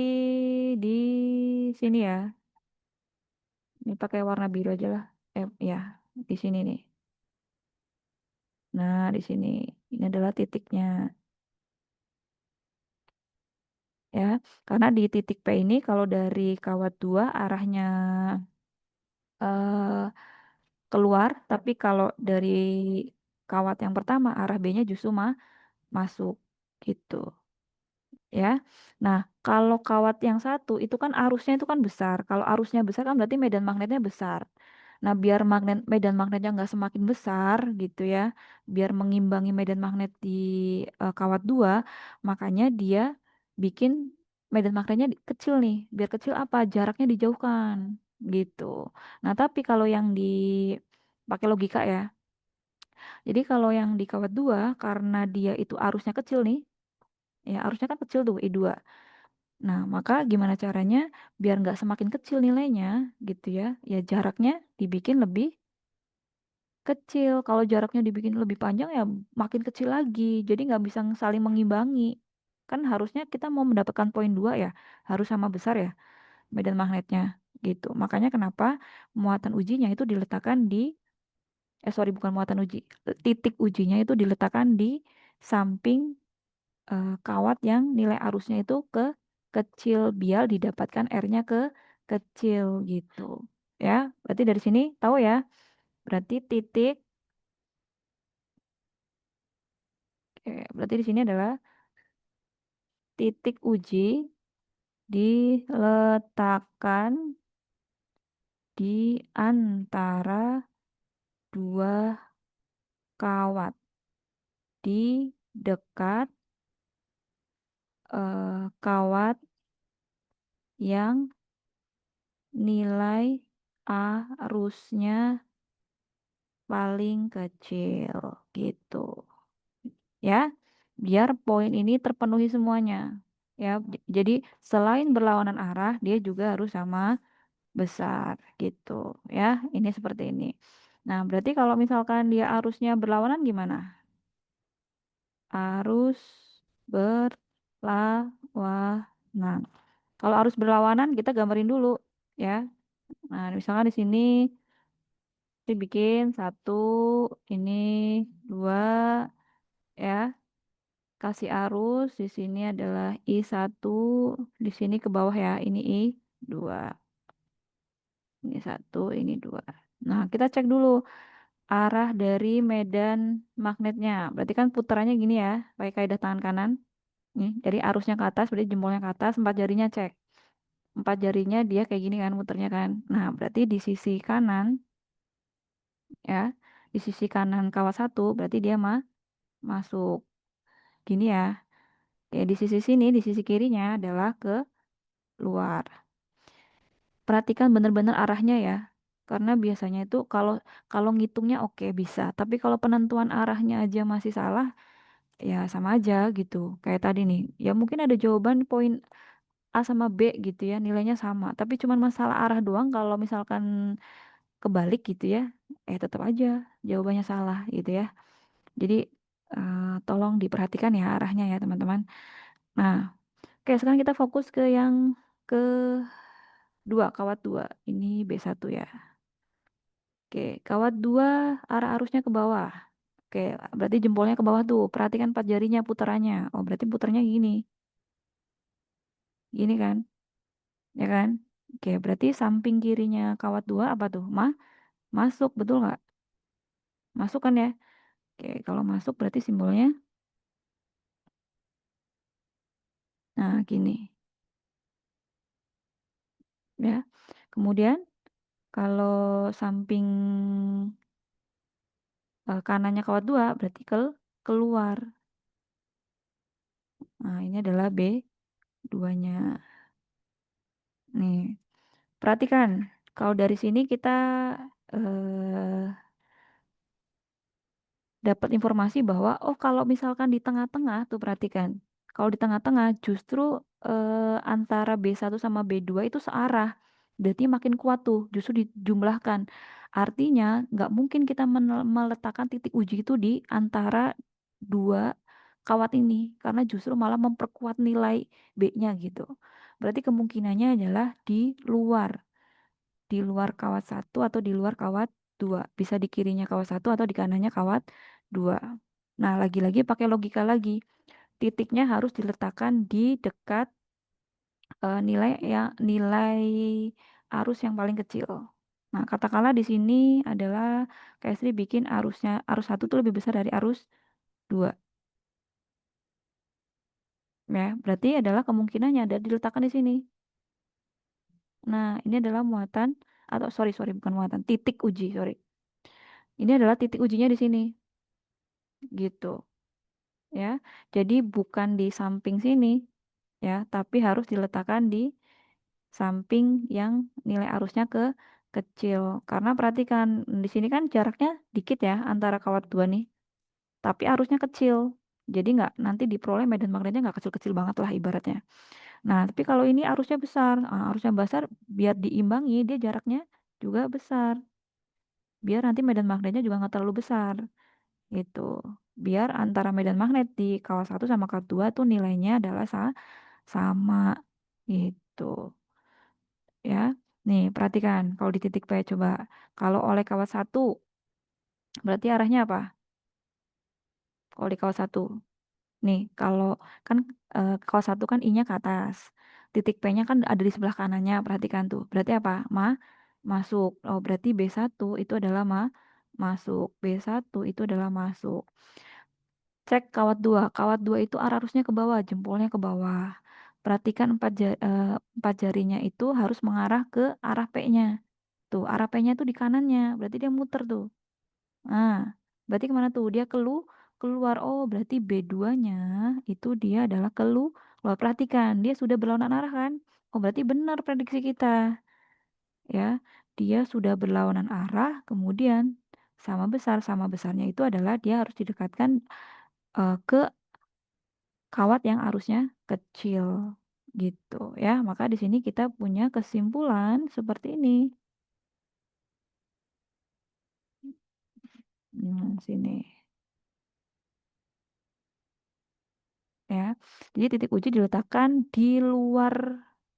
di sini ya. Ini pakai warna biru aja lah. Ya, di sini nih. Nah, di sini ini adalah titiknya ya. Karena di titik P ini kalau dari kawat 2 arahnya eh, keluar, tapi kalau dari kawat yang pertama arah B-nya justru masuk gitu. Ya. Nah, kalau kawat yang satu itu kan arusnya itu kan besar. Kalau arusnya besar kan berarti medan magnetnya besar. Nah, biar medan magnetnya nggak semakin besar gitu ya, biar mengimbangi medan magnet di kawat 2, makanya dia bikin medan magnetnya kecil nih. Biar kecil apa? Jaraknya dijauhkan gitu. Nah, tapi kalau yang di pakai logika ya. Jadi kalau yang di kawat 2 karena dia itu arusnya kecil nih, ya arusnya kan kecil tuh I2. Nah, maka gimana caranya biar nggak semakin kecil nilainya gitu ya? Ya jaraknya dibikin lebih kecil. Kalau jaraknya dibikin lebih panjang ya makin kecil lagi. Jadi nggak bisa saling mengimbangi. Kan harusnya kita mau mendapatkan poin 2 ya, harus sama besar ya medan magnetnya gitu. Makanya kenapa muatan ujinya itu diletakkan di sorry bukan muatan uji. Titik ujinya itu diletakkan di samping kawat yang nilai arusnya itu ke kecil biar didapatkan R-nya ke kecil gitu. Ya, berarti dari sini tahu ya. Berarti titik berarti di sini adalah titik uji diletakkan di antara dua kawat di dekat kawat yang nilai arusnya paling kecil gitu. Ya, biar poin ini terpenuhi semuanya. Ya, jadi selain berlawanan arah, dia juga harus sama besar gitu ya. Ini seperti ini. Nah, berarti kalau misalkan dia arusnya berlawanan gimana? Arus berlawanan. Kalau arus berlawanan kita gambarin dulu ya. Nah, misalkan di sini kita bikin satu, ini dua ya. Kasih arus di sini adalah I1, di sini ke bawah ya. Ini I2. Ini satu, ini dua. Nah, kita cek dulu arah dari medan magnetnya. Berarti kan putarannya gini ya, pakai kaidah tangan kanan. Nih, dari arusnya ke atas, berarti jempolnya ke atas, empat jarinya cek. Empat jarinya dia kayak gini kan, muternya kan. Nah, berarti di sisi kanan, ya, di sisi kanan kawat satu, berarti dia masuk. Gini ya. Ya, di sisi sini, di sisi kirinya adalah ke luar. Perhatikan benar-benar arahnya ya. Karena biasanya itu kalau kalau ngitungnya oke bisa, tapi kalau penentuan arahnya aja masih salah, ya sama aja gitu. Kayak tadi nih, ya mungkin ada jawaban poin A sama B gitu ya, nilainya sama, tapi cuman masalah arah doang kalau misalkan kebalik gitu ya, tetap aja jawabannya salah gitu ya. Jadi tolong diperhatikan ya arahnya ya teman-teman. Nah, oke sekarang kita fokus ke yang kedua, kawat dua. Ini B1 ya. Oke, kawat dua arah arusnya ke bawah. Oke, berarti jempolnya ke bawah tuh. Perhatikan empat jarinya putarannya. Oh, berarti putarnya gini. Gini kan? Ya kan? Oke, berarti samping kirinya kawat dua apa tuh? Masuk, betul nggak? Masuk kan ya? Oke, kalau masuk berarti simbolnya, nah gini. Ya. Kemudian, kalau samping kanannya kawat dua berarti keluar. Nah, ini adalah B2-nya. Nih, perhatikan. Kalau dari sini kita eh, dapat informasi bahwa oh kalau misalkan di tengah-tengah tuh perhatikan. Kalau di tengah-tengah justru antara B1 sama B2 itu searah. Berarti makin kuat tuh, justru dijumlahkan. Artinya nggak mungkin kita meletakkan titik uji itu di antara dua kawat ini karena justru malah memperkuat nilai B-nya gitu. Berarti kemungkinannya adalah di luar kawat satu atau di luar kawat dua. Bisa di kirinya kawat satu atau di kanannya kawat dua. Nah, lagi-lagi pakai logika lagi. Titiknya harus diletakkan di dekat nilai arus yang paling kecil. Nah, katakanlah di sini adalah kayak Sri bikin arus satu tuh lebih besar dari arus dua. Ya, berarti adalah kemungkinannya ada diletakkan di sini. Nah, ini adalah muatan atau sorry sorry bukan muatan, titik uji, sorry. Ini adalah titik ujinya di sini, gitu. Ya. Jadi bukan di samping sini ya, tapi harus diletakkan di samping yang nilai arusnya kecil. Karena perhatikan di sini kan jaraknya dikit ya antara kawat dua nih, tapi arusnya kecil. Jadi nggak nanti diperoleh medan magnetnya nggak kecil-kecil banget lah ibaratnya. Nah, tapi kalau ini arusnya besar, arusnya besar biar diimbangi dia jaraknya juga besar. Biar nanti medan magnetnya juga nggak terlalu besar. Gitu. Biar antara medan magnet di kawat satu sama kawat dua tuh nilainya adalah sama gitu ya. Nih, perhatikan kalau di titik P coba. Kalau oleh kawat satu berarti arahnya apa? Kalau di kawat satu. Nih, kalau kan kawat satu kan I-nya ke atas. Titik P-nya kan ada di sebelah kanannya, perhatikan tuh. Berarti apa? Masuk. Oh, berarti B1 itu adalah masuk. B1 itu adalah masuk. Cek kawat dua. Kawat dua itu arah arusnya ke bawah, jempolnya ke bawah. Perhatikan empat jarinya itu harus mengarah ke arah P-nya. Tuh, arah P-nya tuh di kanannya. Berarti dia muter tuh. Nah, berarti kemana tuh? Dia keluar. Oh, berarti B2-nya itu dia adalah keluar. Perhatikan, dia sudah berlawanan arah kan? Oh, berarti benar prediksi kita. Ya, dia sudah berlawanan arah, kemudian sama besarnya itu adalah dia harus didekatkan ke kawat yang arusnya kecil Gitu ya. Maka di sini kita punya kesimpulan seperti ini. Sini ya. Jadi titik uji diletakkan di luar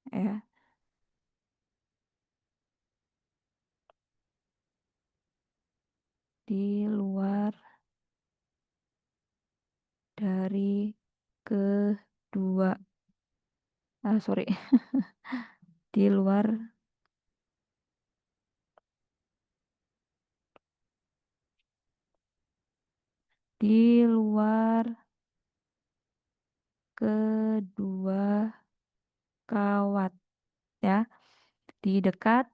ya, di luar dari kedua, sorry, di luar di luar kedua kawat ya, di dekat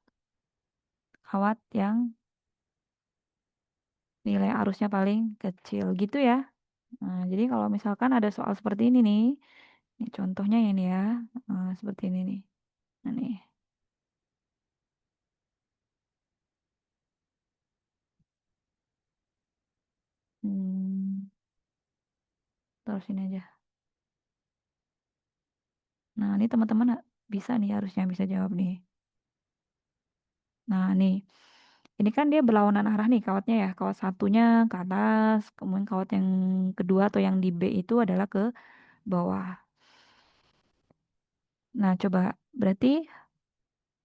kawat yang nilai arusnya paling kecil gitu ya. Nah, jadi kalau misalkan ada soal seperti ini nih, ini contohnya ini ya, seperti ini nih. Nah, nih. Hmm, terus ini aja. Nah, ini teman-teman bisa nih, harusnya bisa jawab nih. Nah, nih. Ini kan dia berlawanan arah nih kawatnya ya. Kawat satunya ke atas, kemudian kawat yang kedua atau yang di B itu adalah ke bawah. Nah, coba berarti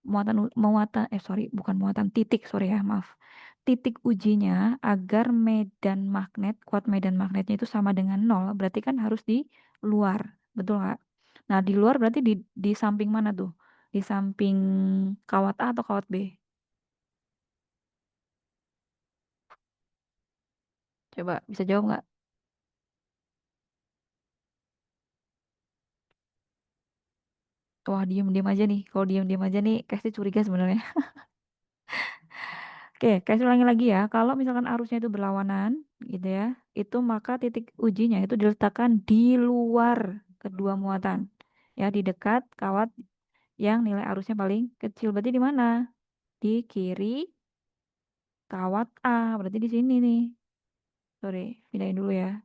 bukan muatan titik, sorry ya, maaf. Titik ujinya agar medan magnet, kuat medan magnetnya itu sama dengan nol, berarti kan harus di luar, betul nggak? Nah, di luar berarti di samping mana tuh? Di samping kawat A atau kawat B? Coba bisa jawab nggak? Wah, diem-diem aja nih. Kalau diem-diem aja nih, kasih curiga sebenarnya. Oke, kasih ulangi lagi ya. Kalau misalkan arusnya itu berlawanan, gitu ya, itu maka titik ujinya itu diletakkan di luar kedua muatan. Ya, di dekat kawat yang nilai arusnya paling kecil. Berarti di mana? Di kiri kawat A. Berarti di sini nih. Sorry, pindahin dulu ya.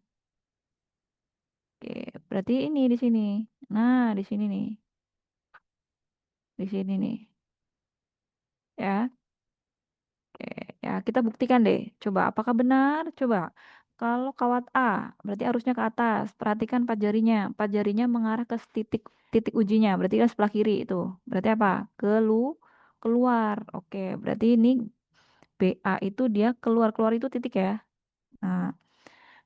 Oke, berarti ini di sini. Nah, di sini nih. Di sini nih. Ya. Oke, ya kita buktikan deh. Coba apakah benar? Coba. Kalau kawat A, berarti arusnya ke atas. Perhatikan empat jarinya. Empat jarinya mengarah ke titik titik ujinya. Berarti kan sebelah kiri itu. Berarti apa? Keluar. Oke, berarti ini BA itu dia keluar itu titik ya. Nah,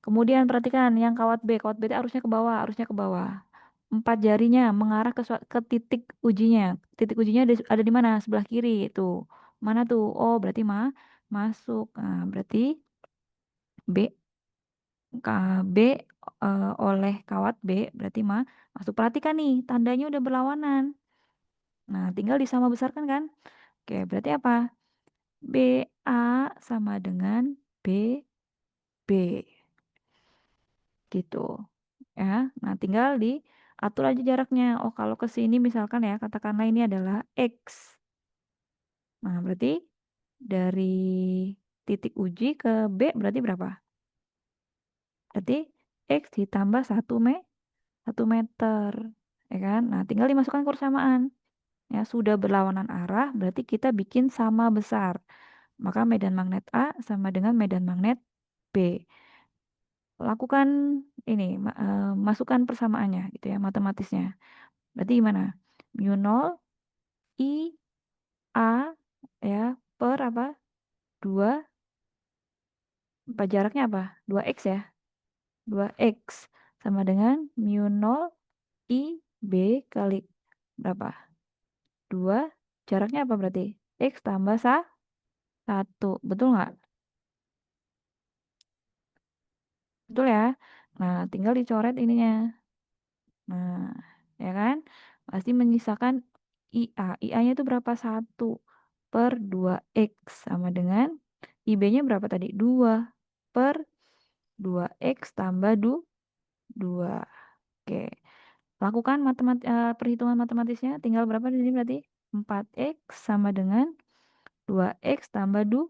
kemudian perhatikan yang kawat B. Kawat B itu arusnya ke bawah, arusnya ke bawah. Empat jarinya mengarah ke titik ujinya. Titik ujinya ada di mana? Sebelah kiri itu. Mana tuh? Oh, berarti masuk. Nah, berarti B KB oleh kawat B berarti masuk. Perhatikan nih, tandanya udah berlawanan. Nah, tinggal disama besarkan kan? Oke, berarti apa? BA sama dengan BB gitu ya. Nah, tinggal diatur aja jaraknya. Oh, kalau ke sini misalkan ya, katakanlah ini adalah X. Nah, berarti dari titik uji ke B berarti berapa? Berarti X ditambah 1 meter. Ya kan? Nah, tinggal dimasukkan ke persamaan. Ya, sudah berlawanan arah, berarti kita bikin sama besar. Maka medan magnet A sama dengan medan magnet B. Lakukan ini, masukkan persamaannya gitu ya, matematisnya. Berarti gimana? Mu nol I A ya per apa? 2 apa jaraknya apa? 2x ya. 2x sama dengan mu nol I B kali berapa? 2 jaraknya apa berarti? X tambah 1. Betul nggak? Betul ya? Nah, tinggal dicoret ininya. Nah, ya kan? Pasti menyisakan IA. IA-nya itu berapa? 1 per 2x sama dengan IB-nya berapa tadi? 2 per 2x tambah 2. Oke. Lakukan perhitungan matematisnya. Tinggal berapa di sini berarti? 4x sama dengan 2x tambah 2.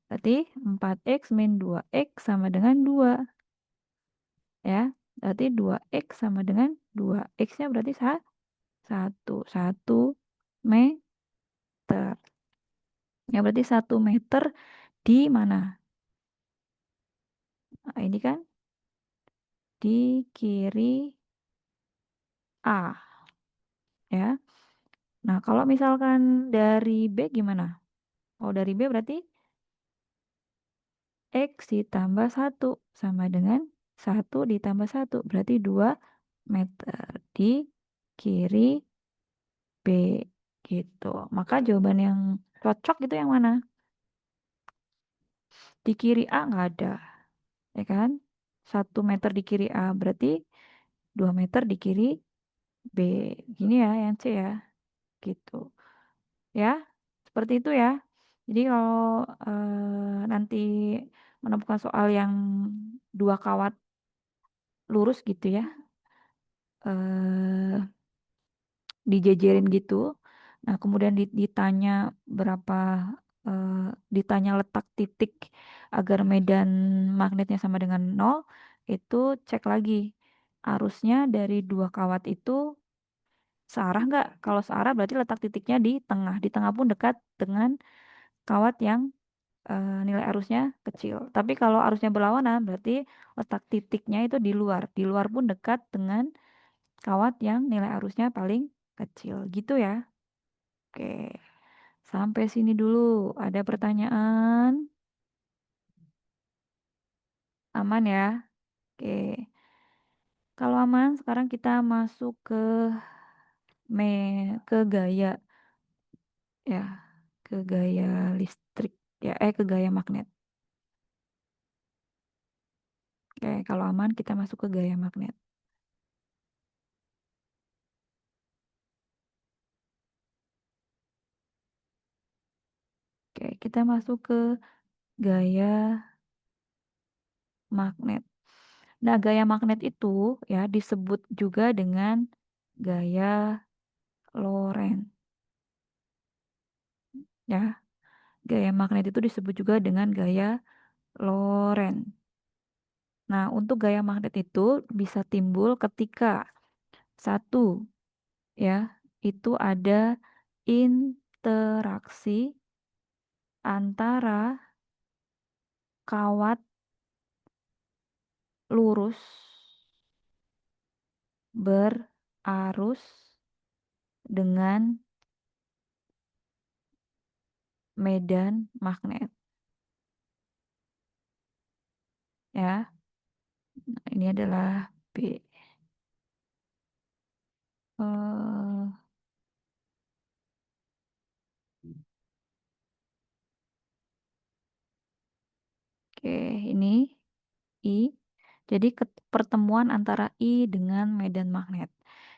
Berarti 4x min 2x sama dengan 2. Ya. Berarti 2X sama dengan 2. X-nya berarti 1 meter. Ya berarti 1 meter di mana? Nah, ini kan di kiri A ya. Nah, kalau misalkan dari B gimana? Oh, dari B berarti X ditambah 1 sama dengan 1 ditambah 1. Berarti 2 meter di kiri B gitu. Maka jawaban yang cocok itu yang mana? Di kiri A nggak ada, ya kan? 1 meter di kiri A berarti 2 meter di kiri B. Gini ya, yang C ya, gitu. Ya, seperti itu ya. Jadi kalau nanti menemukan soal yang dua kawat lurus gitu ya, eh dijejerin gitu. Nah, kemudian ditanya berapa, ditanya letak titik agar medan magnetnya sama dengan nol, itu cek lagi arusnya dari dua kawat itu searah nggak? Kalau searah berarti letak titiknya di tengah. Di tengah pun dekat dengan kawat yang nilai arusnya kecil. Tapi kalau arusnya berlawanan berarti letak titiknya itu di luar. Di luar pun dekat dengan kawat yang nilai arusnya paling kecil. Gitu ya. Oke. Sampai sini dulu. Ada pertanyaan? Aman ya? Oke. Kalau aman, sekarang kita masuk ke gaya ya, ke gaya listrik ya, ke gaya magnet. Oke, kalau aman kita masuk ke gaya magnet. Oke, kita masuk ke gaya magnet. Nah, gaya magnet itu ya disebut juga dengan gaya Lorentz ya. Gaya magnet itu disebut juga dengan gaya Lorentz. Nah, untuk gaya magnet itu bisa timbul ketika satu ya, itu ada interaksi antara kawat lurus berarus dengan medan magnet ya. Ini adalah B. Eh, oke, ini I. Jadi pertemuan antara I dengan medan magnet.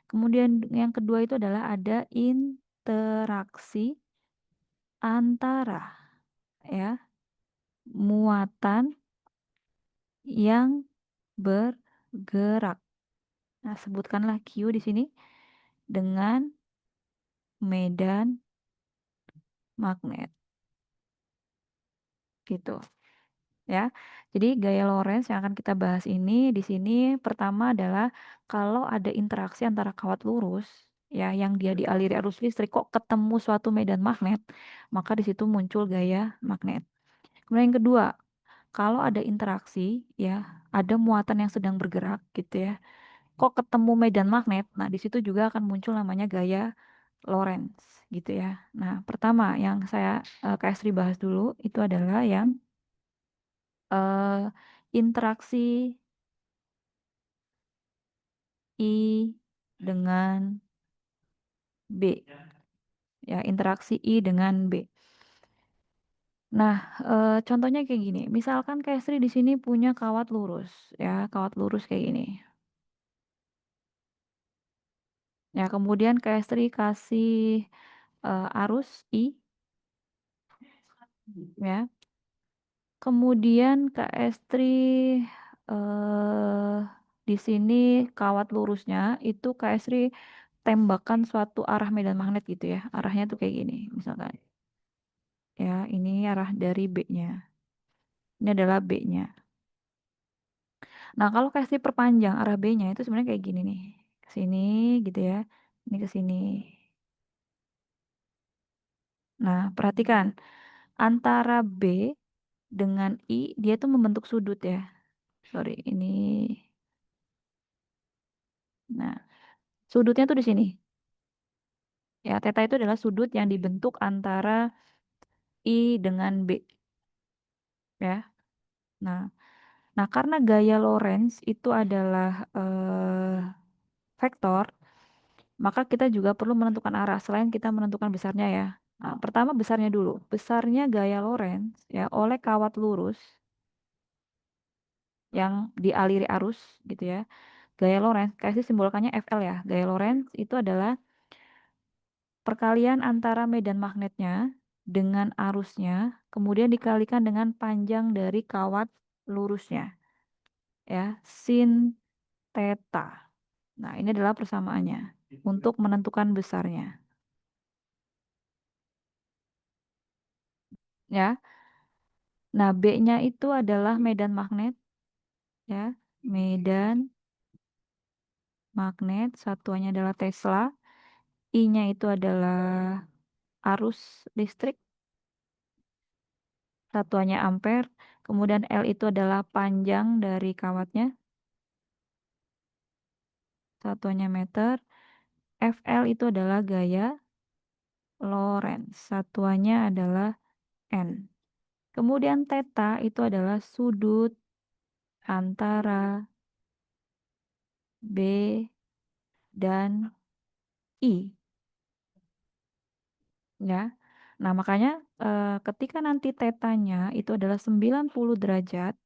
Kemudian yang kedua itu adalah ada interaksi antara ya muatan yang bergerak. Nah, sebutkanlah Q di sini dengan medan magnet gitu ya. Jadi gaya Lorentz yang akan kita bahas ini di sini pertama adalah kalau ada interaksi antara kawat lurus ya yang dia dialiri arus listrik kok ketemu suatu medan magnet, maka di situ muncul gaya magnet. Kemudian yang kedua, kalau ada interaksi ya, ada muatan yang sedang bergerak gitu ya. Kok ketemu medan magnet? Nah, di situ juga akan muncul namanya gaya Lorentz gitu ya. Nah, pertama yang saya Kak Estri bahas dulu itu adalah yang interaksi I dengan B. Ya, interaksi I dengan B. Nah, contohnya kayak gini. Misalkan Kak di sini punya kawat lurus, ya, kawat lurus kayak gini. Ya, kemudian Kak kasih arus I, ya. Kemudian Kak eh di sini kawat lurusnya itu Kak tembakan suatu arah medan magnet gitu ya. Arahnya tuh kayak gini, misalkan. Ya, ini arah dari B-nya. Ini adalah B-nya. Nah, kalau kasih perpanjang arah B-nya itu sebenarnya kayak gini nih. Ke sini gitu ya. Ini ke sini. Nah, perhatikan antara B dengan I dia tuh membentuk sudut ya. Sorry, ini. Nah, sudutnya tuh di sini. Ya, theta itu adalah sudut yang dibentuk antara I dengan B ya. Nah, nah karena gaya Lorentz itu adalah vektor, maka kita juga perlu menentukan arah selain kita menentukan besarnya ya. Nah, pertama besarnya dulu. Besarnya gaya Lorentz ya oleh kawat lurus yang dialiri arus gitu ya. Gaya Lorentz, kasih simbolkannya FL ya. Gaya Lorentz itu adalah perkalian antara medan magnetnya dengan arusnya, kemudian dikalikan dengan panjang dari kawat lurusnya ya, sin theta. Nah, ini adalah persamaannya untuk menentukan besarnya ya. Nah, B-nya itu adalah medan magnet ya. Medan magnet, satuannya adalah Tesla. I-nya itu adalah arus listrik, satuannya ampere. Kemudian L itu adalah panjang dari kawatnya, satuannya meter. FL itu adalah gaya Lorentz, satuannya adalah N. Kemudian theta itu adalah sudut antara B dan I ya. Nah, makanya ketika nanti tetanya itu adalah 90 derajat,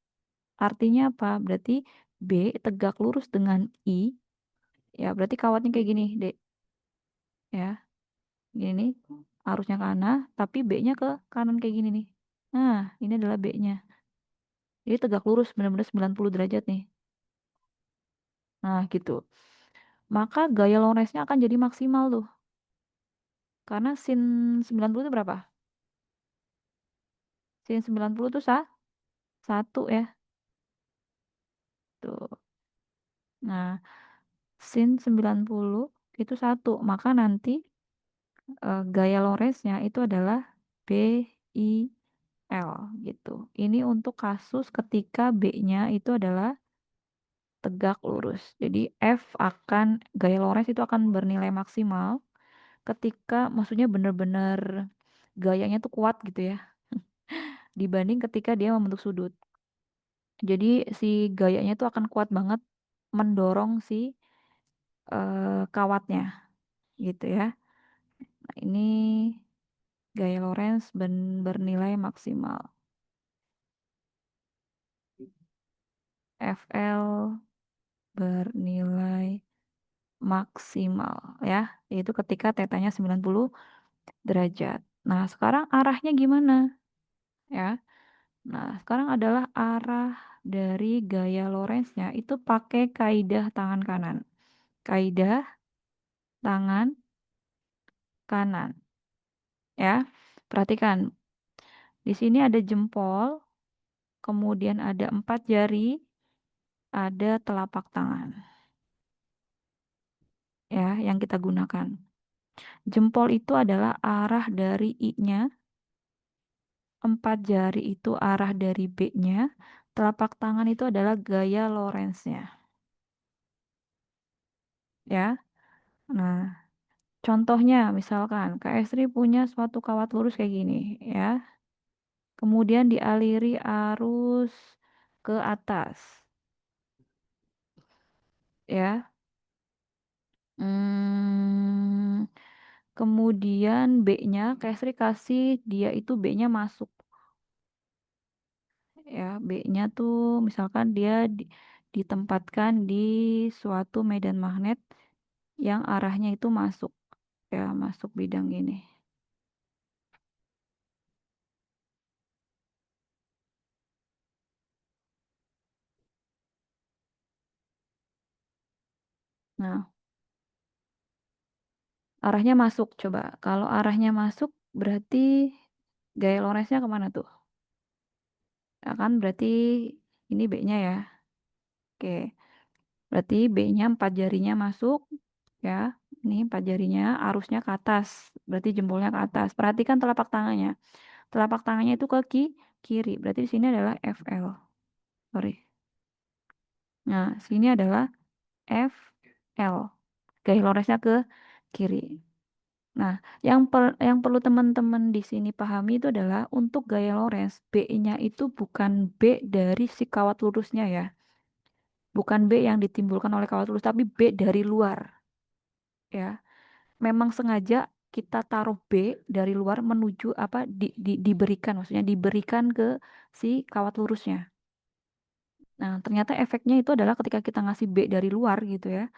artinya apa? Berarti B tegak lurus dengan I, ya berarti kawatnya kayak gini, Dek. Ya, gini nih, arusnya ke kanan, tapi B-nya ke kanan kayak gini nih. Nah, ini adalah B-nya. Jadi tegak lurus benar-benar 90 derajat nih. Nah, gitu. Maka gaya Lorentz-nya akan jadi maksimal tuh. Karena sin 90 itu berapa? Sin 90 tuh satu ya. Tuh. Nah, sin 90 itu satu. Maka nanti gaya Lorentz-nya itu adalah B, I, L gitu. Ini untuk kasus ketika B-nya itu adalah tegak lurus. Jadi F akan, gaya Lorentz itu akan bernilai maksimal ketika maksudnya benar-benar gayanya tuh kuat gitu ya. Dibanding ketika dia membentuk sudut. Jadi si gayanya tuh akan kuat banget mendorong si kawatnya gitu ya. Nah, ini gaya Lorentz bernilai maksimal. FL bernilai maksimal ya, yaitu ketika tetanya 90 derajat. Nah, sekarang arahnya gimana ya? Nah, sekarang adalah arah dari gaya Lorentz-nya itu pakai kaidah tangan kanan. Kaidah tangan kanan ya. Perhatikan, di sini ada jempol, kemudian ada 4 jari, ada telapak tangan ya yang kita gunakan. Jempol itu adalah arah dari I-nya, 4 jari itu arah dari B-nya, telapak tangan itu adalah gaya Lorentz-nya ya. Nah, contohnya misalkan Kak Estri punya suatu kawat lurus kayak gini ya. Kemudian dialiri arus ke atas ya. Hmm, kemudian B-nya Kak Estri kasih dia itu B-nya masuk ya. B-nya tuh misalkan dia ditempatkan di suatu medan magnet yang arahnya itu masuk ya, masuk bidang ini. Nah, arahnya masuk coba. Kalau arahnya masuk berarti gaya Lorentz-nya kemana tuh? Ya kan berarti ini B-nya ya. Oke, berarti B-nya 4 jarinya masuk ya. Ini 4 jarinya arusnya ke atas. Berarti jempolnya ke atas. Perhatikan telapak tangannya. Telapak tangannya itu ke kiri. Berarti di sini adalah FL. Sorry. Nah, sini adalah FL. Gaya loresnya ke kiri. Nah, yang perlu teman-teman di sini pahami itu adalah untuk gaya lores, B-nya itu bukan B dari si kawat lurusnya ya. Bukan B yang ditimbulkan oleh kawat lurus, tapi B dari luar ya. Memang sengaja kita taruh B dari luar menuju apa diberikan, maksudnya diberikan ke si kawat lurusnya. Nah, ternyata efeknya itu adalah ketika kita ngasih B dari luar gitu ya,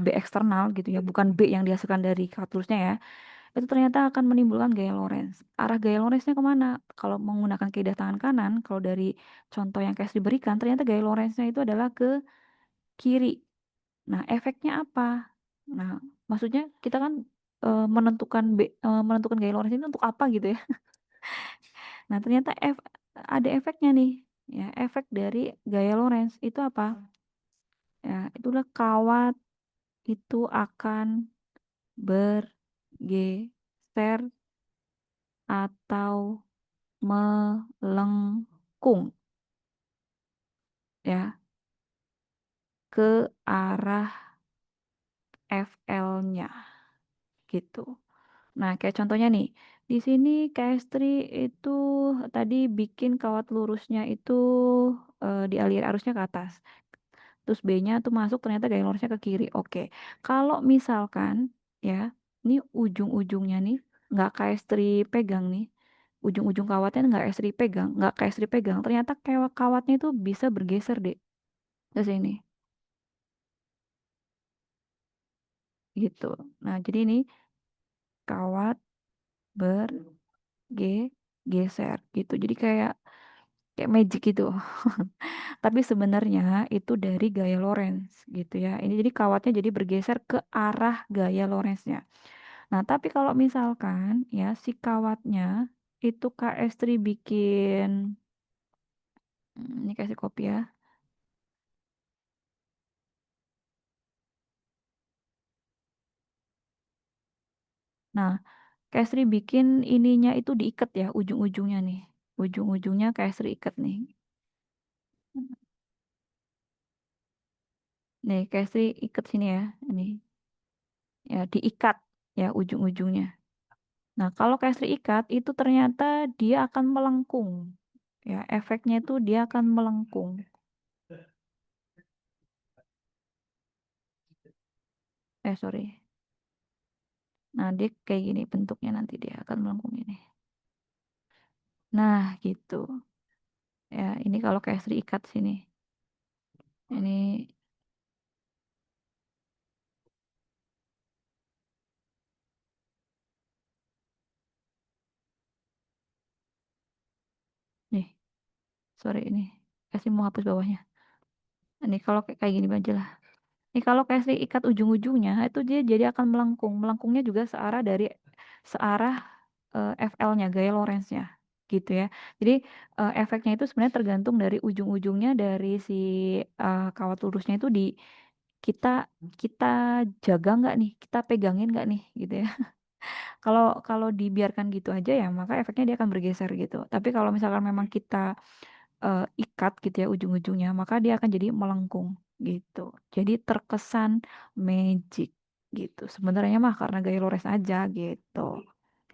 B eksternal gitu ya, bukan B yang dihasilkan dari kawat lurusnya ya. Itu ternyata akan menimbulkan gaya Lorentz. Arah gaya Lorentz-nya kemana? Kalau menggunakan kaidah tangan kanan, kalau dari contoh yang Cash diberikan, ternyata gaya Lorentz-nya itu adalah ke kiri. Nah, efeknya apa? Nah, maksudnya kita kan menentukan gaya Lorentz ini untuk apa gitu ya. Nah, ternyata ada efeknya nih. Ya, efek dari gaya Lorentz itu apa? Ya, itulah kawat itu akan bergeser atau melengkung ya ke arah FL-nya gitu. Nah, kayak contohnya nih, di sini Kestri itu tadi bikin kawat lurusnya itu dialir arusnya ke atas. Terus B-nya tuh masuk ternyata gaya lurusnya ke kiri. Oke. Kalau misalkan ya, ini ujung-ujungnya nih nggak Kestri pegang nih. Ujung-ujung kawatnya nggak Kestri pegang, nggak Kestri pegang. Ternyata kayak kawatnya itu bisa bergeser deh ke sini gitu. Nah, jadi ini kawat bergeser gitu. Jadi kayak kayak magic gitu. Tapi sebenarnya itu dari gaya Lorentz gitu ya. Ini jadi kawatnya jadi bergeser ke arah gaya Lorentz-nya. Nah, tapi kalau misalkan ya si kawatnya itu Kak Estri bikin ini kasih kopi ya. Nah, Kak Estri bikin ininya itu diikat ya ujung-ujungnya nih. Ujung-ujungnya Kak Estri ikat nih. Nih, Kak Estri ikat sini ya. Ini ya diikat ya ujung-ujungnya. Nah, kalau Kak ikat itu ternyata dia akan melengkung. Ya, efeknya itu dia akan melengkung. Sorry. Nah, dia kayak gini bentuknya nanti dia akan melengkung ini. Nah, gitu. Ya, ini kalau Kak ikat sini. Ini nih, sorry ini. Kasih mau hapus bawahnya. Ini kalau kayak gini aja lah. Ini kalau Kak ikat ujung-ujungnya itu dia jadi akan melengkung. Melengkungnya juga searah FL-nya, gaya Lorentz-nya gitu ya. Jadi efeknya itu sebenarnya tergantung dari ujung-ujungnya dari si kawat lurusnya itu kita kita jaga nggak nih, kita pegangin nggak nih gitu ya. Kalau kalau dibiarkan gitu aja ya maka efeknya dia akan bergeser gitu. Tapi kalau misalkan memang kita ikat gitu ya ujung-ujungnya maka dia akan jadi melengkung gitu. Jadi terkesan magic gitu. Sebenarnya mah karena gaya Lorentz aja gitu.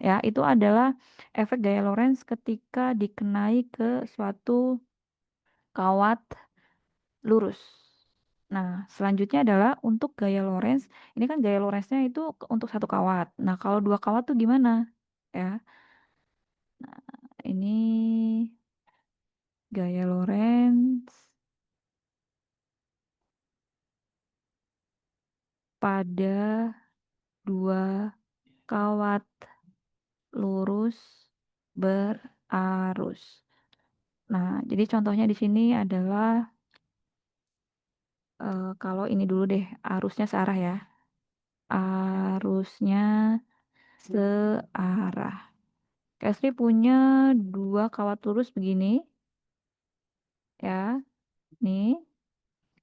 Ya, itu adalah efek gaya Lorentz ketika dikenai ke suatu kawat lurus. Nah, selanjutnya adalah untuk gaya Lorentz. Ini kan gaya Lorentznya itu untuk satu kawat. Nah, kalau dua kawat tuh gimana? Ya, ini gaya Lorentz pada dua kawat lurus berarus. Nah, jadi contohnya di sini adalah kalau ini dulu deh, arusnya searah ya. Arusnya searah. Kasri punya dua kawat lurus begini, ya. Nih,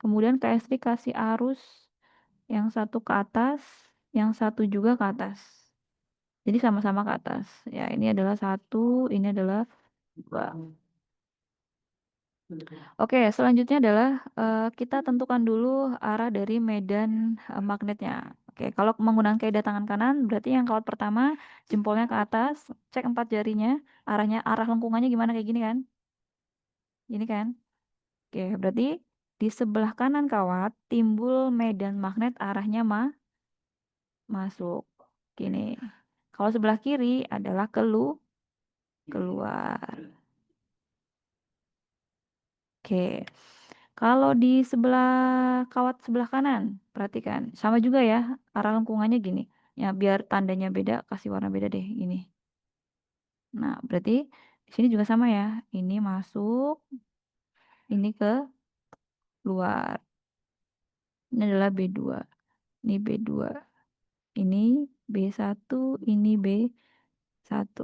Kemudian Kak Estri kasih arus yang satu ke atas, yang satu juga ke atas. Jadi sama-sama ke atas. Ya, ini adalah satu, ini adalah dua. Oke, selanjutnya adalah kita tentukan dulu arah dari medan magnetnya. Oke, kalau menggunakan kaidah tangan kanan, berarti yang kawat pertama jempolnya ke atas, cek 4 jarinya, arah lengkungannya gimana kayak gini kan? Gini kan? Oke, berarti di sebelah kanan kawat timbul medan magnet arahnya masuk. Gini. Kalau sebelah kiri adalah keluar. Oke. Kalau di sebelah kawat sebelah kanan, perhatikan. Sama juga ya, arah lengkungannya gini. Ya, biar tandanya beda, kasih warna beda deh, gini. Nah, berarti di sini juga sama ya. Ini masuk, ini ke luar. Ini adalah B2. Ini B2. Ini B1, ini B1.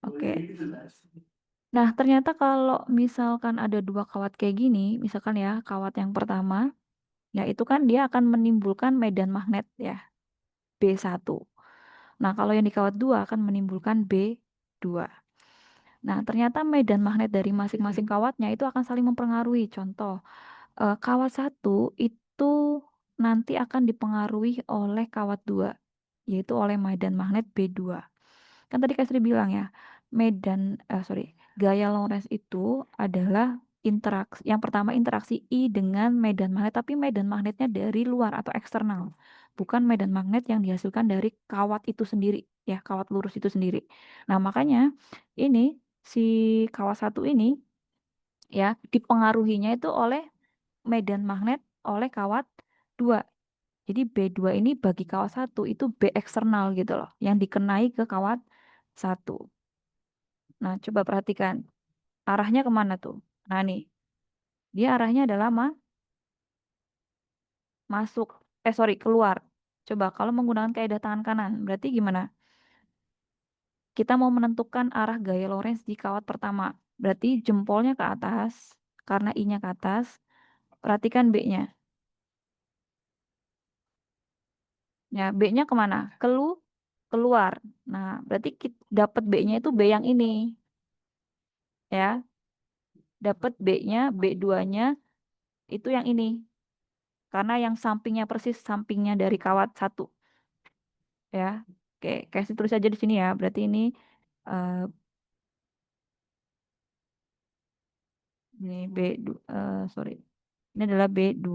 Oke. Nah, ternyata kalau misalkan ada dua kawat kayak gini, misalkan ya, kawat yang pertama, ya itu kan dia akan menimbulkan medan magnet ya, B1. Nah, kalau yang di kawat 2 akan menimbulkan B2. Nah, ternyata medan magnet dari masing-masing kawatnya itu akan saling mempengaruhi. Contoh, kawat 1 itu nanti akan dipengaruhi oleh kawat 2, yaitu oleh medan magnet B2. Kan tadi Kak Sri bilang ya, gaya Lorentz itu adalah interaksi. Yang pertama interaksi I dengan medan magnet, tapi medan magnetnya dari luar atau eksternal, bukan medan magnet yang dihasilkan dari kawat itu sendiri, ya kawat lurus itu sendiri. Nah makanya ini si kawat satu ini ya dipengaruhinya itu oleh medan magnet oleh kawat 2. Jadi B2 ini bagi kawat 1 itu B eksternal gitu loh, yang dikenai ke kawat 1. Nah, coba perhatikan. Arahnya kemana tuh? Nah, nih. Dia arahnya adalah masuk. Keluar. Coba kalau menggunakan kaidah tangan kanan, berarti gimana? Kita mau menentukan arah gaya Lorentz di kawat pertama. Berarti jempolnya ke atas, karena I-nya ke atas. Perhatikan B-nya. Ya, B-nya kemana? Keluar. Nah, berarti kita dapat B-nya itu B yang ini. Ya, dapat B-nya, B2-nya itu yang ini. Karena yang sampingnya persis sampingnya dari kawat 1. Ya. Oke, kasih tulis aja di sini ya. Berarti eh, ini sorry. Ini adalah B2.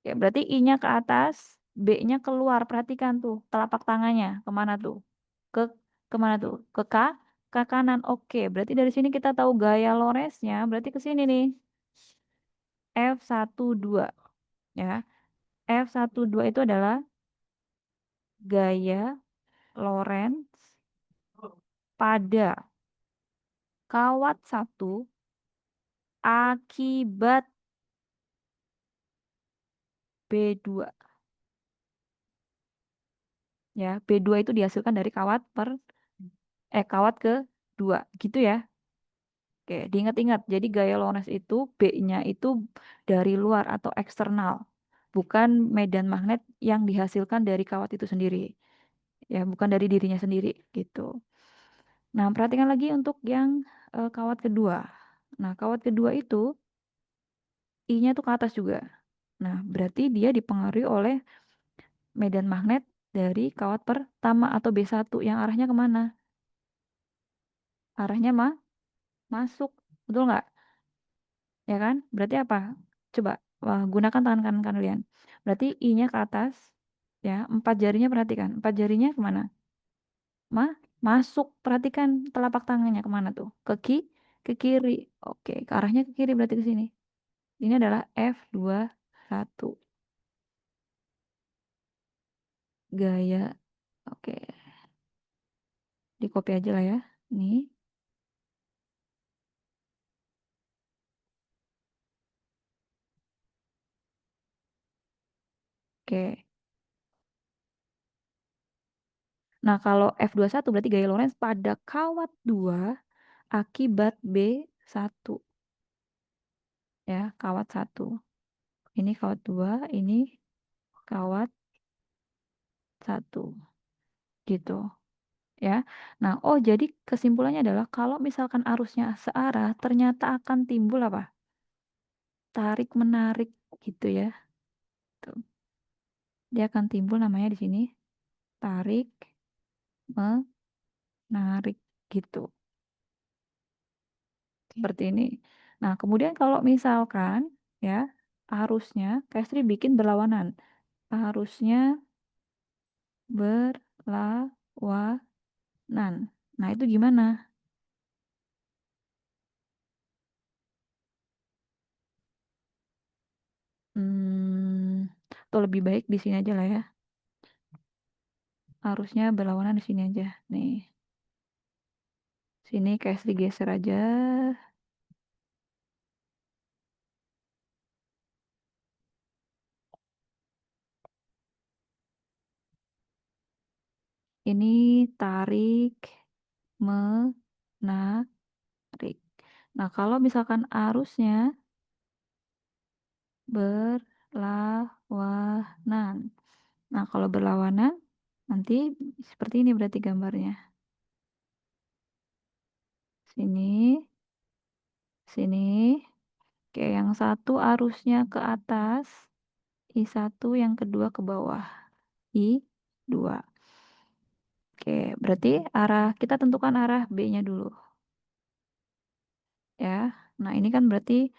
Oke, berarti I-nya ke atas, B-nya keluar. Perhatikan tuh telapak tangannya kemana tuh? Ke kemana tuh? Ke kanan. Oke, berarti dari sini kita tahu gaya Lorentz-nya. Berarti ke sini nih. F12 ya. F12 itu adalah gaya Lorentz pada kawat 1 akibat B2. Ya, B2 itu dihasilkan dari kawat kedua, gitu ya. Oke, diingat-ingat. Jadi gaya Lorentz itu B-nya itu dari luar atau eksternal, bukan medan magnet yang dihasilkan dari kawat itu sendiri. Ya, bukan dari dirinya sendiri gitu. Nah, perhatikan lagi untuk yang kawat kedua. Nah, kawat kedua itu I-nya tuh ke atas juga. Nah, berarti dia dipengaruhi oleh medan magnet dari kawat pertama atau B1 yang arahnya kemana? Arahnya masuk, betul nggak? Ya kan? Berarti apa? Coba gunakan tangan kanan kalian. Berarti I-nya ke atas, ya. 4 jarinya perhatikan. 4 jarinya kemana? Masuk. Perhatikan telapak tangannya kemana tuh? Ke kiri. Oke, ke arahnya ke kiri berarti ke sini. Ini adalah F21. Gaya. Oke, di copy aja lah ya. Nih. Oke. Nah, kalau F21 berarti gaya Lorentz pada kawat 2 akibat B1. ya, kawat satu. Ini kawat dua, ini kawat satu, gitu ya. Nah, oh jadi kesimpulannya adalah kalau misalkan arusnya searah, ternyata akan timbul apa? Tarik menarik gitu ya. Tuh. Dia akan timbul namanya di sini tarik menarik gitu. Seperti ini. Nah, kemudian kalau misalkan ya arusnya Kastri bikin berlawanan. Arusnya berlawanan. Nah, itu gimana? Atau lebih baik di sini aja lah ya. Arusnya berlawanan di sini aja. Nih, sini Kastri geser aja. Ini tarik menarik. Nah, kalau misalkan arusnya berlawanan. Nah, kalau berlawanan nanti seperti ini berarti gambarnya. Sini, sini. Oke, yang satu arusnya ke atas, I1, yang kedua ke bawah, I2. Oke, berarti kita tentukan arah B-nya dulu ya. Nah, ini kan berarti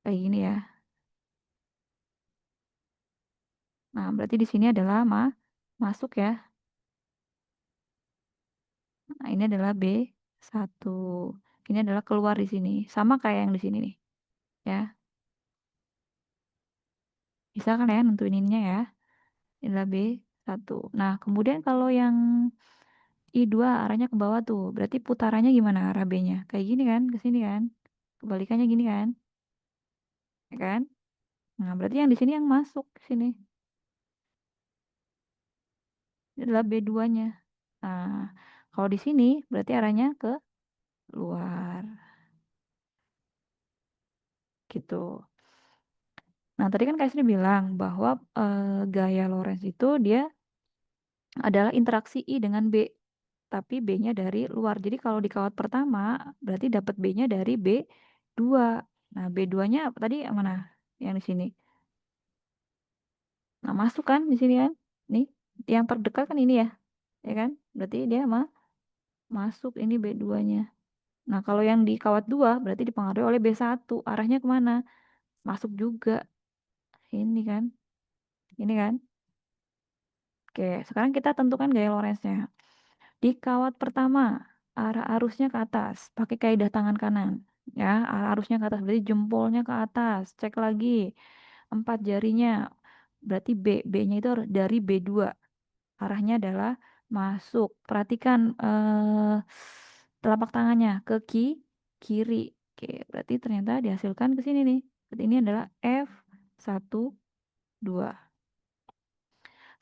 kayak gini ya. Nah, berarti di sini adalah masuk ya. Nah, ini adalah B1. Ini adalah keluar di sini. Sama kayak yang di sini nih, ya. Bisa kan ya nentuin ininya ya. Ini adalah B1. Nah, kemudian kalau yang I2 arahnya ke bawah tuh, berarti putarannya gimana arah B-nya? Kayak gini kan, ke sini kan? Kebalikannya gini kan? Ya kan? Nah, berarti yang di sini yang masuk ke sini. Ini adalah B2-nya. Nah, kalau di sini berarti arahnya ke luar. Gitu. Nah, tadi kan Kak Sri bilang bahwa gaya Lorentz itu dia adalah interaksi I dengan B, tapi B-nya dari luar. Jadi kalau di kawat pertama, berarti dapat B-nya dari B2. Nah, B2-nya tadi yang mana? Yang di sini. Nah, masuk kan di sini kan? Nih, yang terdekat kan ini ya. Ya kan? Berarti dia masuk ini B2-nya. Nah, kalau yang di kawat 2 berarti dipengaruhi oleh B1. Arahnya kemana? Masuk juga. Ini kan? Ini kan? Oke, sekarang kita tentukan gaya Lorentz-nya. Di kawat pertama, arah arusnya ke atas, pakai kaidah tangan kanan. Ya, arah arusnya ke atas, berarti jempolnya ke atas. Cek lagi, 4 jarinya. Berarti B-nya itu dari B2. Arahnya adalah masuk. Perhatikan telapak tangannya ke kiri. Oke, berarti ternyata dihasilkan ke sini nih. Berarti ini adalah F1, 2.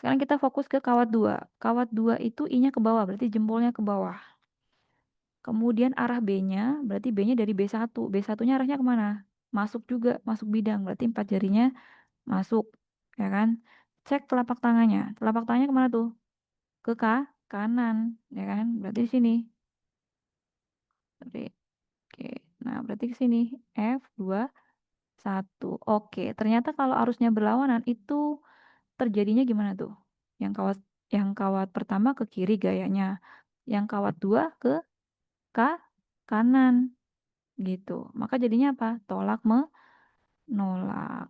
Sekarang kita fokus ke kawat 2. Kawat 2 itu I-nya ke bawah, berarti jempolnya ke bawah. Kemudian arah B-nya, berarti B-nya dari B1. B1-nya arahnya kemana? Masuk juga, masuk bidang. Berarti 4 jarinya masuk. Ya kan? Cek telapak tangannya. Telapak tangannya kemana tuh? Ke kanan. Ya kan? Berarti di sini. Berarti, oke. Nah, berarti ke sini. F2, 1. Oke, ternyata kalau arusnya berlawanan itu terjadinya gimana tuh? Yang kawat pertama ke kiri gayanya. Yang kawat 2 ke kanan gitu. Maka jadinya apa? Tolak menolak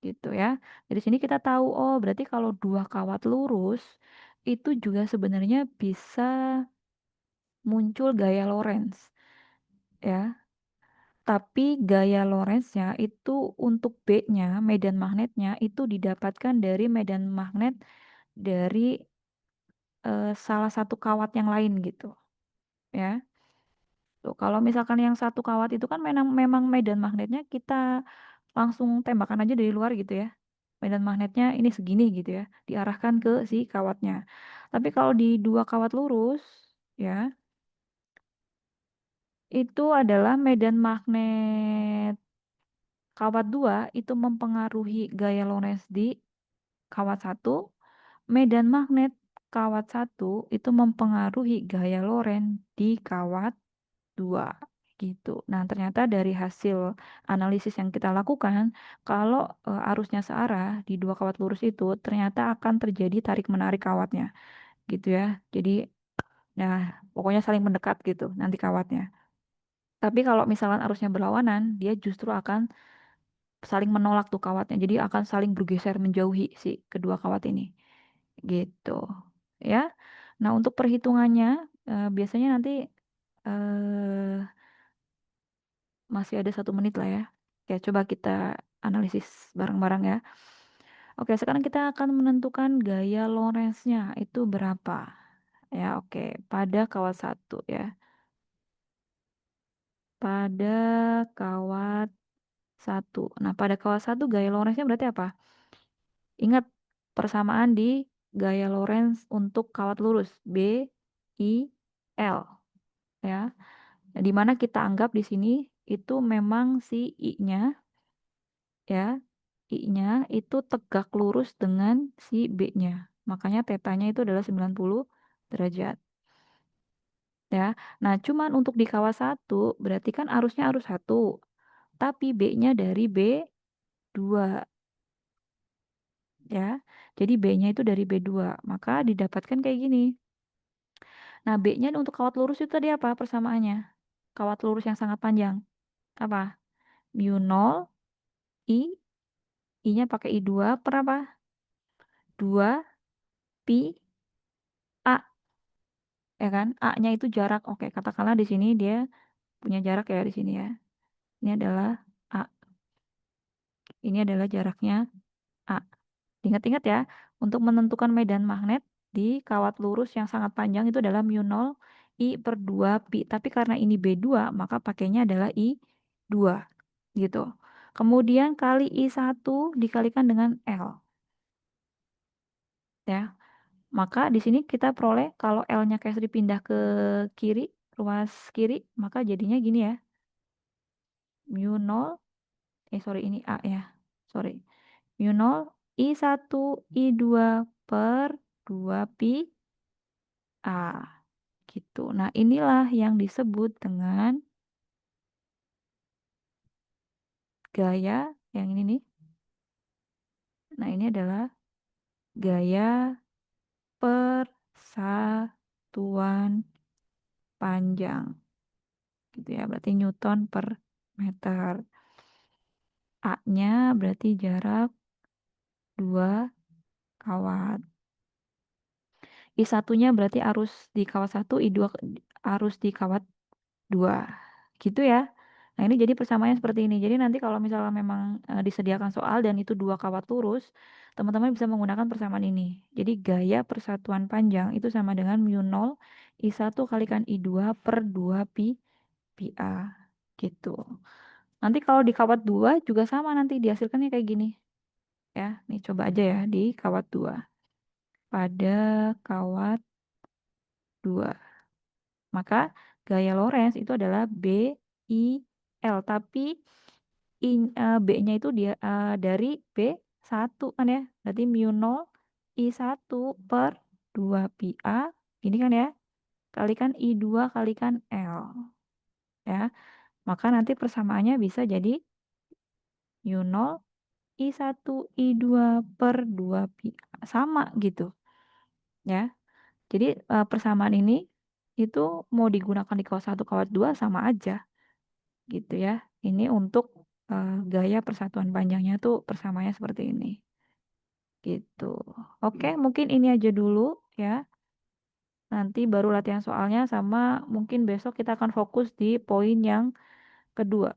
gitu ya. Dari sini kita tahu oh berarti kalau dua kawat lurus itu juga sebenarnya bisa muncul gaya Lorentz ya. Tapi gaya Lorentz-nya itu untuk B-nya, medan magnetnya itu didapatkan dari medan magnet dari salah satu kawat yang lain gitu ya. Tuh, kalau misalkan yang satu kawat itu kan memang medan magnetnya kita langsung tembakan aja dari luar gitu ya. Medan magnetnya ini segini gitu ya, diarahkan ke si kawatnya. Tapi kalau di dua kawat lurus ya, itu adalah medan magnet kawat 2 itu mempengaruhi gaya Lorentz di kawat 1. Medan magnet kawat 1 itu mempengaruhi gaya Lorentz di kawat 2 gitu. Nah, ternyata dari hasil analisis yang kita lakukan, kalau arusnya searah di dua kawat lurus itu ternyata akan terjadi tarik menarik kawatnya gitu ya. Jadi, nah pokoknya saling mendekat gitu nanti kawatnya. Tapi kalau misalkan arusnya berlawanan, dia justru akan saling menolak tuh kawatnya. Jadi akan saling bergeser menjauhi si kedua kawat ini. Gitu. Ya. Nah, untuk perhitungannya biasanya nanti eh masih ada 1 menit lah ya. Oke, coba kita analisis bareng-bareng ya. Oke, sekarang kita akan menentukan gaya Lorentz-nya itu berapa. Ya, oke. Pada kawat 1 ya. Pada kawat 1. Nah, pada kawat 1 gaya Lorentz-nya berarti apa? Ingat persamaan di gaya Lorentz untuk kawat lurus B, I, L ya. Nah, di mana kita anggap di sini itu memang si I-nya ya. I-nya itu tegak lurus dengan si B-nya. Makanya tetanya itu adalah 90 derajat. Ya. Nah, cuman untuk di kawat 1 berarti kan arusnya arus 1. Tapi B-nya dari B2 ya. Jadi B-nya itu dari B2. Maka didapatkan kayak gini. Nah, B-nya untuk kawat lurus itu tadi apa persamaannya? Kawat lurus yang sangat panjang. Apa? Mu 0 I, I-nya pakai I2 per apa? 2 pi A, ya kan? A-nya itu jarak. Oke, katakanlah di sini dia punya jarak ya di sini ya. Ini adalah A. Ini adalah jaraknya A. Ingat-ingat ya, untuk menentukan medan magnet di kawat lurus yang sangat panjang itu adalah mu 0 I per 2 pi. Tapi karena ini B2, maka pakainya adalah I2 gitu. Kemudian kali I1 dikalikan dengan L ya. Maka di sini kita peroleh kalau L-nya kayak dipindah ke kiri, ruas kiri, maka jadinya gini ya. Mu 0, sorry ini A ya. Sorry. Mu 0 I1 I2 per 2 pi A gitu. Nah, inilah yang disebut dengan gaya yang ini nih. Nah, ini adalah gaya persatuan panjang gitu ya. Berarti Newton per meter. A-nya berarti jarak 2 kawat. I1-nya berarti arus di kawat 1, I2 arus di kawat 2. Gitu ya. Nah, ini jadi persamaannya seperti ini. Jadi nanti kalau misalnya memang disediakan soal dan itu 2 kawat lurus, teman-teman bisa menggunakan persamaan ini. Jadi gaya persatuan panjang itu sama dengan mu 0 I1 kalikan I2 per 2 pi A. Gitu. Nanti kalau di kawat 2 juga sama nanti dihasilkannya kayak gini. Ya, nih coba aja ya di kawat 2. Pada kawat 2. Maka gaya Lorentz itu adalah B, I, L. Tapi B-nya itu dia dari B1 kan ya. Berarti mu 0 I1 per 2 pi A. Ini kan ya. Kalikan I2 kalikan L. Ya. Maka nanti persamaannya bisa jadi mu 0 I1 I2 per 2 pi A. Sama gitu. Ya. Jadi persamaan ini itu mau digunakan di kawat 1 kawat 2 sama aja gitu ya. Ini untuk gaya persatuan panjangnya tuh persamaannya seperti ini. Gitu. Oke, mungkin ini aja dulu ya. Nanti baru latihan soalnya sama mungkin besok kita akan fokus di poin yang kedua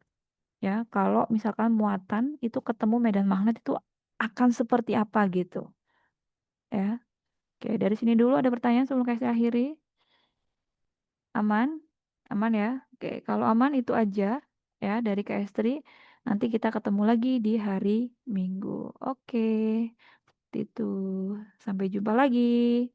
ya. Kalau misalkan muatan itu ketemu medan magnet itu akan seperti apa gitu ya. Oke, dari sini dulu ada pertanyaan sebelum saya akhiri. Aman? Aman ya? Oke, kalau aman itu aja ya dari KS3. Nanti kita ketemu lagi di hari Minggu. Oke, itu. Sampai jumpa lagi.